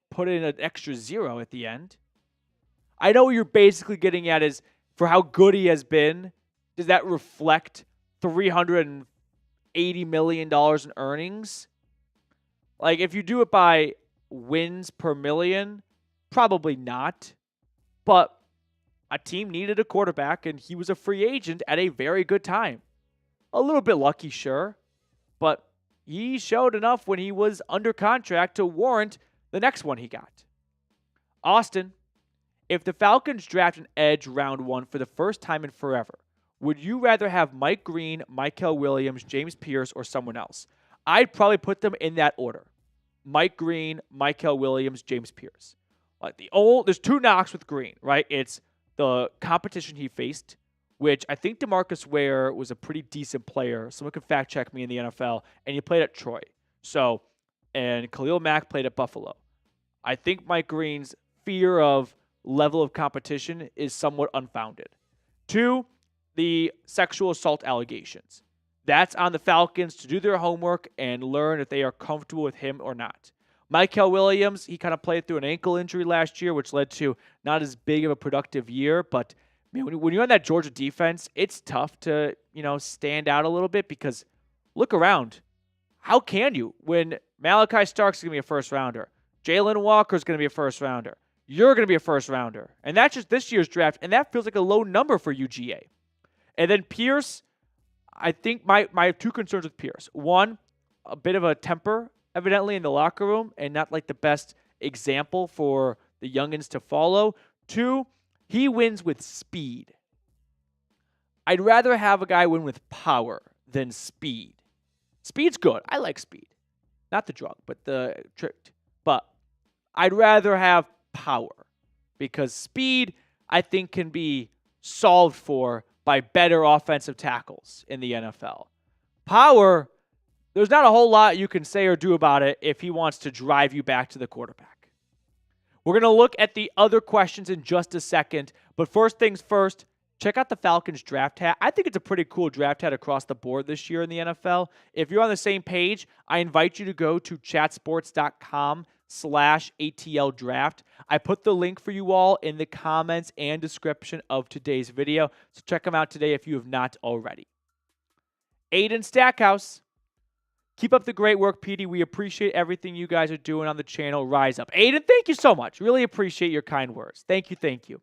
put in an extra 0 at the end. I know what you're basically getting at is for how good he has been, does that reflect $380 million in earnings? If you do it by wins per million, probably not. But a team needed a quarterback, and he was a free agent at a very good time. A little bit lucky, sure, but he showed enough when he was under contract to warrant the next one he got. Austin, if the Falcons draft an edge round 1 for the first time in forever, would you rather have Mike Green, Mykel Williams, James Pierce, or someone else? I'd probably put them in that order. Mike Green, Mykel Williams, James Pierce. There's 2 knocks with Green, right? It's the competition he faced, which I think DeMarcus Ware was a pretty decent player. Someone could fact check me in the NFL, and he played at Troy. And Khalil Mack played at Buffalo. I think Mike Green's fear of level of competition is somewhat unfounded. 2, the sexual assault allegations. That's on the Falcons to do their homework and learn if they are comfortable with him or not. Mykel Williams, he kind of played through an ankle injury last year, which led to not as big of a productive year. But man, when you're on that Georgia defense, it's tough to, stand out a little bit because look around. How can you when Malachi Stark's going to be a first rounder? Jalen Walker's going to be a first rounder. You're going to be a first rounder. And that's just this year's draft. And that feels like a low number for UGA. And then Pierce, I think my 2 concerns with Pierce. 1, a bit of a temper, evidently, in the locker room and not the best example for the youngins to follow. 2, he wins with speed. I'd rather have a guy win with power than speed. Speed's good. I like speed. Not the drug, but the trick. But I'd rather have power because speed, I think, can be solved for by better offensive tackles in the NFL. Power, there's not a whole lot you can say or do about it if he wants to drive you back to the quarterback. We're going to look at the other questions in just a second, but first things first, check out the Falcons draft hat. I think it's a pretty cool draft hat across the board this year in the NFL. If you're on the same page, I invite you to go to chatsports.com/ATL draft. I put the link for you all in the comments and description of today's video, so check them out today if you have not already. Aiden Stackhouse, Keep up the great work, Petey. We appreciate everything you guys are doing on the channel. Rise up. Aiden, thank you so much. Really appreciate your kind words. Thank you, thank you.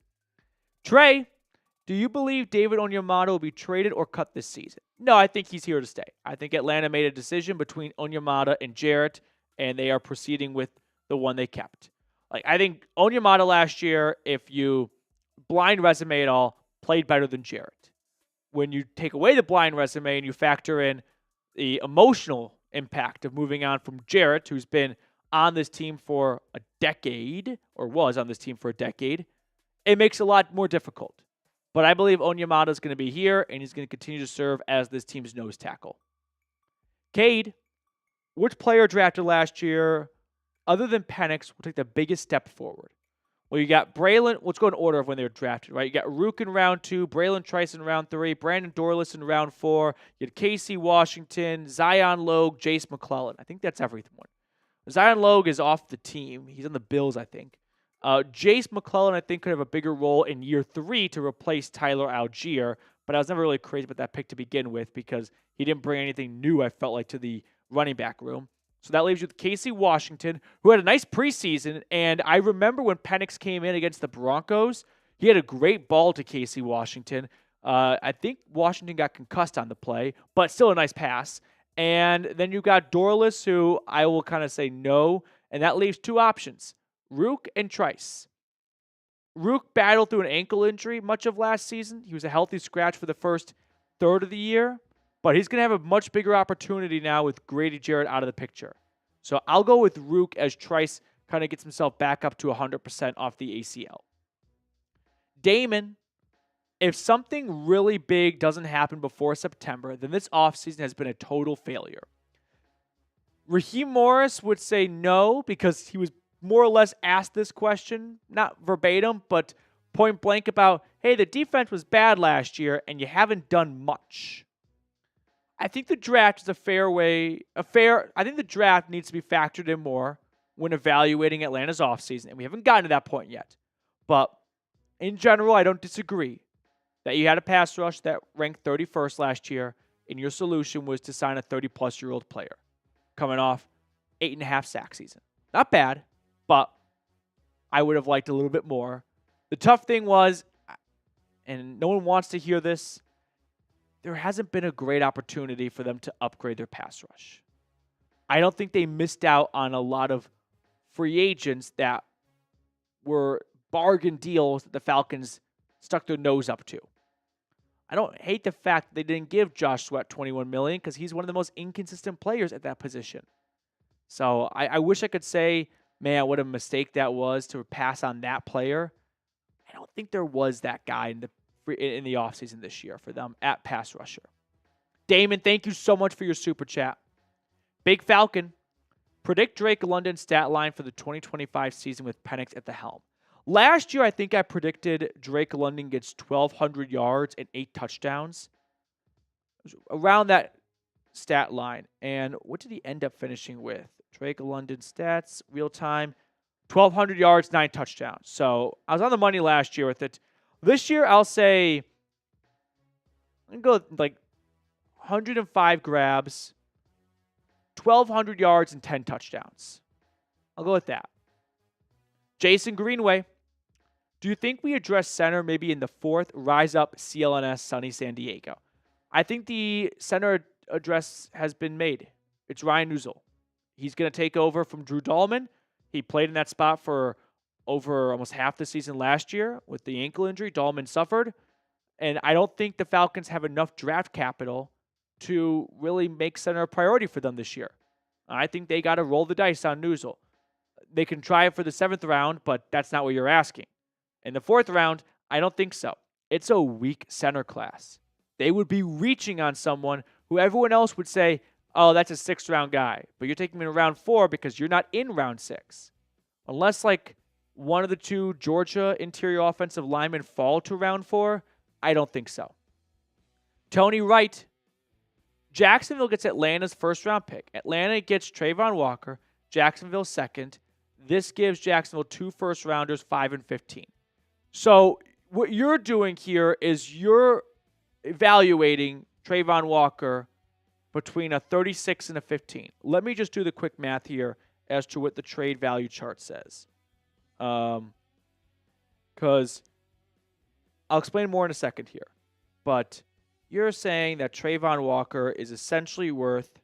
Trey, do you believe David Onyemata will be traded or cut this season? No, I think he's here to stay. I think Atlanta made a decision between Onyemata and Jarrett, and they are proceeding with the one they kept. I think Onyemata last year, if you blind resume it all, played better than Jarrett. When you take away the blind resume and you factor in the emotional impact of moving on from Jarrett, who's been on this team for a decade, or was on this team for a decade, it makes it a lot more difficult. But I believe Onyemata is going to be here, and he's going to continue to serve as this team's nose tackle. Cade, which player drafted last year, other than Penix, will take the biggest step forward? Well, you got Braylon. Let's go in order of when they were drafted, right? You got Rook in round 2, Braylon Trice in round 3, Brandon Dorlus in round 4. You had Casey Washington, Zion Logue, Jace McClellan. I think that's everyone. Zion Logue is off the team. He's on the Bills, I think. Jace McClellan, I think, could have a bigger role in year 3 to replace Tyler Algier, but I was never really crazy about that pick to begin with because he didn't bring anything new, I felt like, to the running back room. So that leaves you with Casey Washington, who had a nice preseason. And I remember when Penix came in against the Broncos, he had a great ball to Casey Washington. I think Washington got concussed on the play, but still a nice pass. And then you got Dorlus, who I will kind of say no. And that leaves 2 options, Rook and Trice. Rook battled through an ankle injury much of last season. He was a healthy scratch for the first third of the year. But he's going to have a much bigger opportunity now with Grady Jarrett out of the picture. So I'll go with Rook as Trice kind of gets himself back up to 100% off the ACL. Damon, if something really big doesn't happen before September, then this offseason has been a total failure. Raheem Morris would say no because he was more or less asked this question, not verbatim, but point blank about, hey, the defense was bad last year and you haven't done much. I think the draft is I think the draft needs to be factored in more when evaluating Atlanta's offseason, and we haven't gotten to that point yet. But in general, I don't disagree that you had a pass rush that ranked 31st last year, and your solution was to sign a 30-plus-year-old player coming off 8.5 sack season. Not bad, but I would have liked a little bit more. The tough thing was, and no one wants to hear this, there hasn't been a great opportunity for them to upgrade their pass rush. I don't think they missed out on a lot of free agents that were bargain deals that the Falcons stuck their nose up to. I don't hate the fact that they didn't give Josh Sweat $21 million because he's one of the most inconsistent players at that position. So I wish I could say, man, what a mistake that was to pass on that player. I don't think there was that guy in the offseason this year for them at pass rusher. Damon, thank you so much for your super chat. Big Falcon, predict Drake London's stat line for the 2025 season with Penix at the helm. Last year, I think I predicted Drake London gets 1,200 yards and 8 touchdowns. It was around that stat line. And what did he end up finishing with? Drake London stats, real time, 1,200 yards, 9 touchdowns. So I was on the money last year with it. This year, I'll say, I'm going to go like 105 grabs, 1,200 yards, and 10 touchdowns. I'll go with that. Jason Greenway, do you think we address center maybe in the 4th Rise Up CLNS Sunny San Diego? I think the center address has been made. It's Ryan Nuzul. He's going to take over from Drew Dahlman. He played in that spot for over almost half the season last year with the ankle injury Dahlman suffered. And I don't think the Falcons have enough draft capital to really make center a priority for them this year. I think they got to roll the dice on Nuzul. They can try it for the 7th round, but that's not what you're asking. In the 4th round, I don't think so. It's a weak center class. They would be reaching on someone who everyone else would say, oh, that's a 6th round guy. But you're taking him in round 4 because you're not in round 6. Unless like one of the 2 Georgia interior offensive linemen fall to round 4, I don't think so. Tony Wright. Jacksonville gets Atlanta's 1st round pick. Atlanta gets Trayvon Walker. Jacksonville 2nd. This gives Jacksonville 2 first rounders, 5 and 15. So what you're doing here is you're evaluating Trayvon Walker between a 36 and a 15. Let me just do the quick math here as to what the trade value chart says. Because I'll explain more in a second here. But you're saying that Trayvon Walker is essentially worth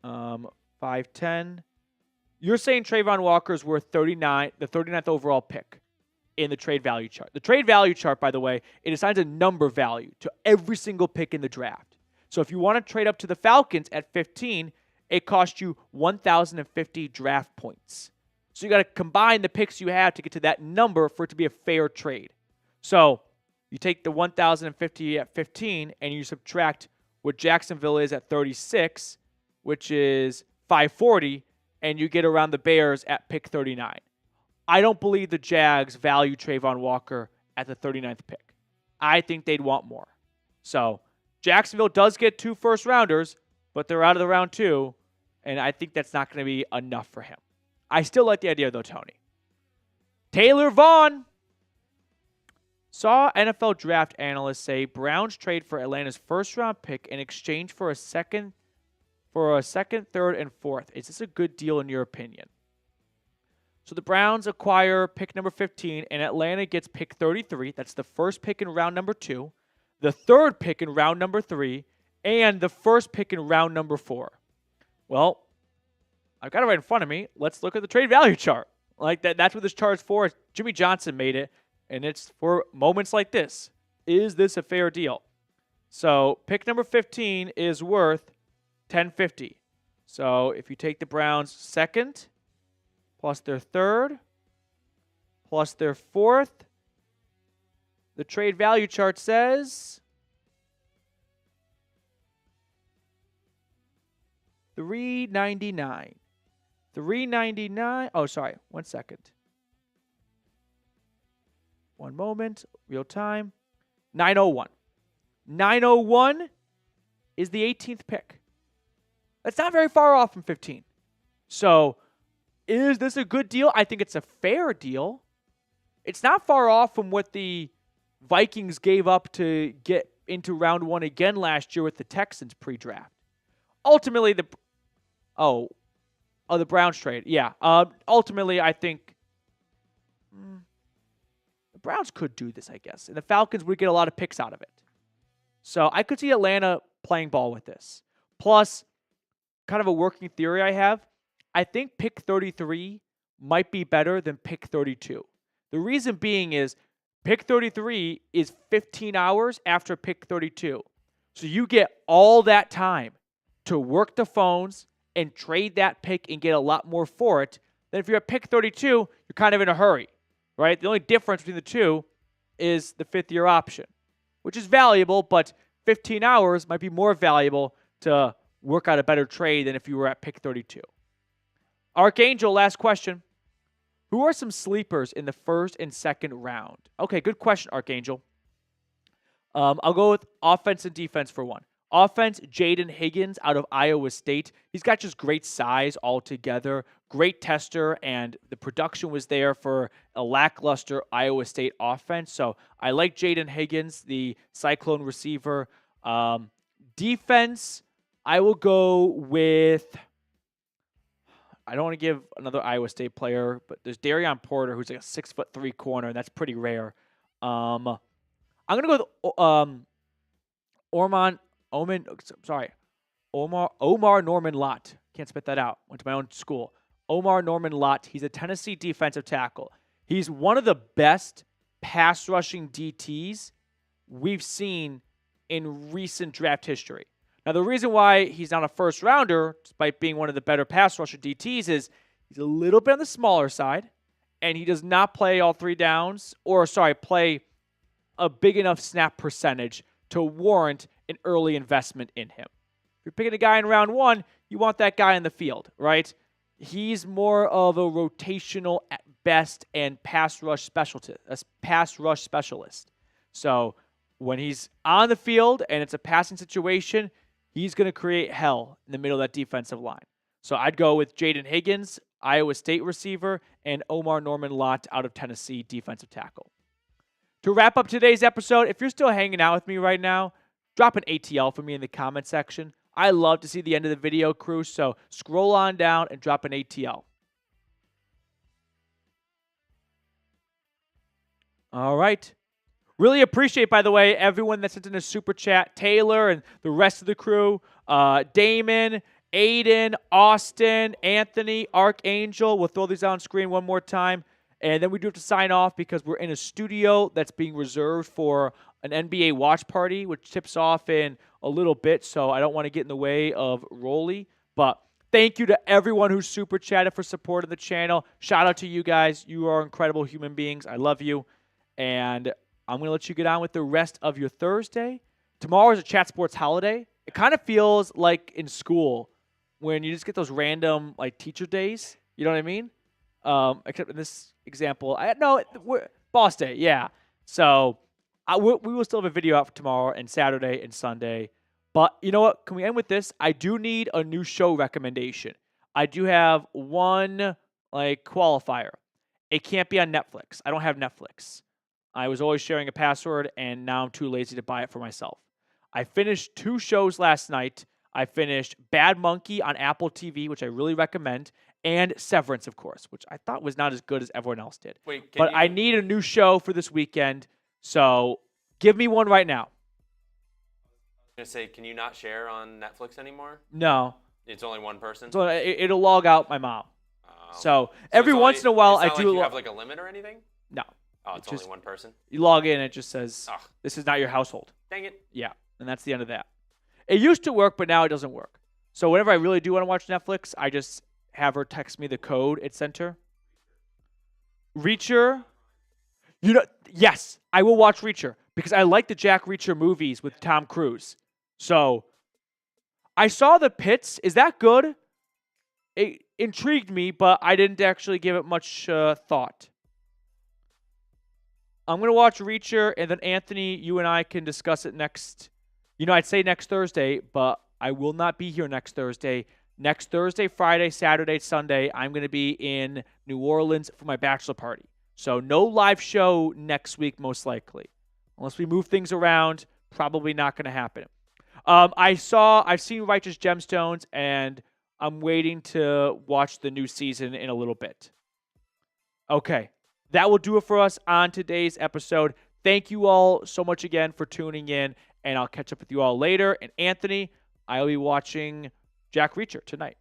510. You're saying Trayvon Walker is worth 39, the 39th overall pick in the trade value chart. The trade value chart, by the way, it assigns a number value to every single pick in the draft. So if you want to trade up to the Falcons at 15, it costs you 1,050 draft points. So you got to combine the picks you have to get to that number for it to be a fair trade. So you take the 1,050 at 15 and you subtract what Jacksonville is at 36, which is 540, and you get around the Bears at pick 39. I don't believe the Jags value Trayvon Walker at the 39th pick. I think they'd want more. So Jacksonville does get 2 first-rounders, but they're out of the round 2, and I think that's not going to be enough for him. I still like the idea, though, Tony. Taylor Vaughn saw NFL draft analysts say Browns trade for Atlanta's first-round pick in exchange for a second, third, and fourth. Is this a good deal in your opinion? So the Browns acquire pick number 15, and Atlanta gets pick 33. That's the first pick in round number 2, the third pick in round number 3, and the first pick in round number 4. Well, I've got it right in front of me. Let's look at the trade value chart. Like that's what this chart's for. Jimmy Johnson made it, and it's for moments like this. Is this a fair deal? So pick number 15 is worth $10.50. So if you take the Browns' second, plus their third, plus their fourth, the trade value chart says $399. $399. Oh, sorry. 1 second. One moment. Real time. 901. 901 is the 18th pick. That's not very far off from 15. So, is this a good deal? I think it's a fair deal. It's not far off from what the Vikings gave up to get into round 1 again last year with the Texans pre-draft. Ultimately, the Browns trade. Yeah. Ultimately, I think the Browns could do this, I guess. And the Falcons would get a lot of picks out of it. So I could see Atlanta playing ball with this. Plus, kind of a working theory I have, I think pick 33 might be better than pick 32. The reason being is pick 33 is 15 hours after pick 32. So you get all that time to work the phones and trade that pick and get a lot more for it than if you're at pick 32, you're kind of in a hurry, right? The only difference between the two is the 5th-year option, which is valuable, but 15 hours might be more valuable to work out a better trade than if you were at pick 32. Archangel, last question. Who are some sleepers in the first and second round? Okay, good question, Archangel. I'll go with offense and defense for one. Offense, Jaden Higgins out of Iowa State. He's got just great size altogether, great tester, and the production was there for a lackluster Iowa State offense. So I like Jaden Higgins, the Cyclone receiver. Defense, I will go with, I don't want to give another Iowa State player, but there's Darion Porter, who's like a 6'3" corner, and that's pretty rare. I'm going to go with Omar Norman Lott. Can't spit that out. Went to my own school. Omar Norman Lott. He's a Tennessee defensive tackle. He's one of the best pass rushing DTs we've seen in recent draft history. Now, the reason why he's not a first rounder, despite being one of the better pass rusher DTs, is he's a little bit on the smaller side, and he does not play all 3 downs, play a big enough snap percentage to warrant an early investment in him. If you're picking a guy in round 1, you want that guy in the field, right? He's more of a rotational at best and pass rush specialist. So when he's on the field and it's a passing situation, he's going to create hell in the middle of that defensive line. So I'd go with Jaden Higgins, Iowa State receiver, and Omar Norman Lott out of Tennessee defensive tackle. To wrap up today's episode, if you're still hanging out with me right now, drop an ATL for me in the comment section. I love to see the end of the video, crew, so scroll on down and drop an ATL. All right. Really appreciate, by the way, everyone that sent in a super chat. Taylor and the rest of the crew. Damon, Aiden, Austin, Anthony, Archangel. We'll throw these on screen one more time. And then we do have to sign off because we're in a studio that's being reserved for an NBA watch party, which tips off in a little bit. So I don't want to get in the way of Rolly. But thank you to everyone who super chatted for support of the channel. Shout out to you guys. You are incredible human beings. I love you. And I'm going to let you get on with the rest of your Thursday. Tomorrow is a Chat Sports holiday. It kind of feels like in school when you just get those random like teacher days. You know what I mean? Except in this example, Boss Day, yeah. So we will still have a video out for tomorrow and Saturday and Sunday. But you know what? Can we end with this? I do need a new show recommendation. I do have one qualifier. It can't be on Netflix. I don't have Netflix. I was always sharing a password, and now I'm too lazy to buy it for myself. I finished 2 shows last night. I finished Bad Monkey on Apple TV, which I really recommend, and Severance, of course, which I thought was not as good as everyone else did. But I need a new show for this weekend, so give me one right now.
I'm going to say, can you not share on Netflix anymore?
No.
It's only one person?
So it'll log out my mom. So every once in a while, I do.
Like you have like a limit or anything?
No.
Oh, it's only one person?
You log in, and it just says, this is not your household.
Dang it.
Yeah, and that's the end of that. It used to work, but now it doesn't work. So whenever I really do want to watch Netflix, I just have her text me the code it sent her. Reacher. Yes, I will watch Reacher because I like the Jack Reacher movies with Tom Cruise. So I saw The Pits. Is that good? It intrigued me, but I didn't actually give it much thought. I'm going to watch Reacher, and then Anthony, you and I can discuss it next. I'd say next Thursday, but I will not be here next Thursday. Next Thursday, Friday, Saturday, Sunday, I'm going to be in New Orleans for my bachelor party. So no live show next week, most likely. Unless we move things around, probably not going to happen. I've seen Righteous Gemstones, and I'm waiting to watch the new season in a little bit. Okay. That will do it for us on today's episode. Thank you all so much again for tuning in, and I'll catch up with you all later. And Anthony, I'll be watching Jack Reacher tonight.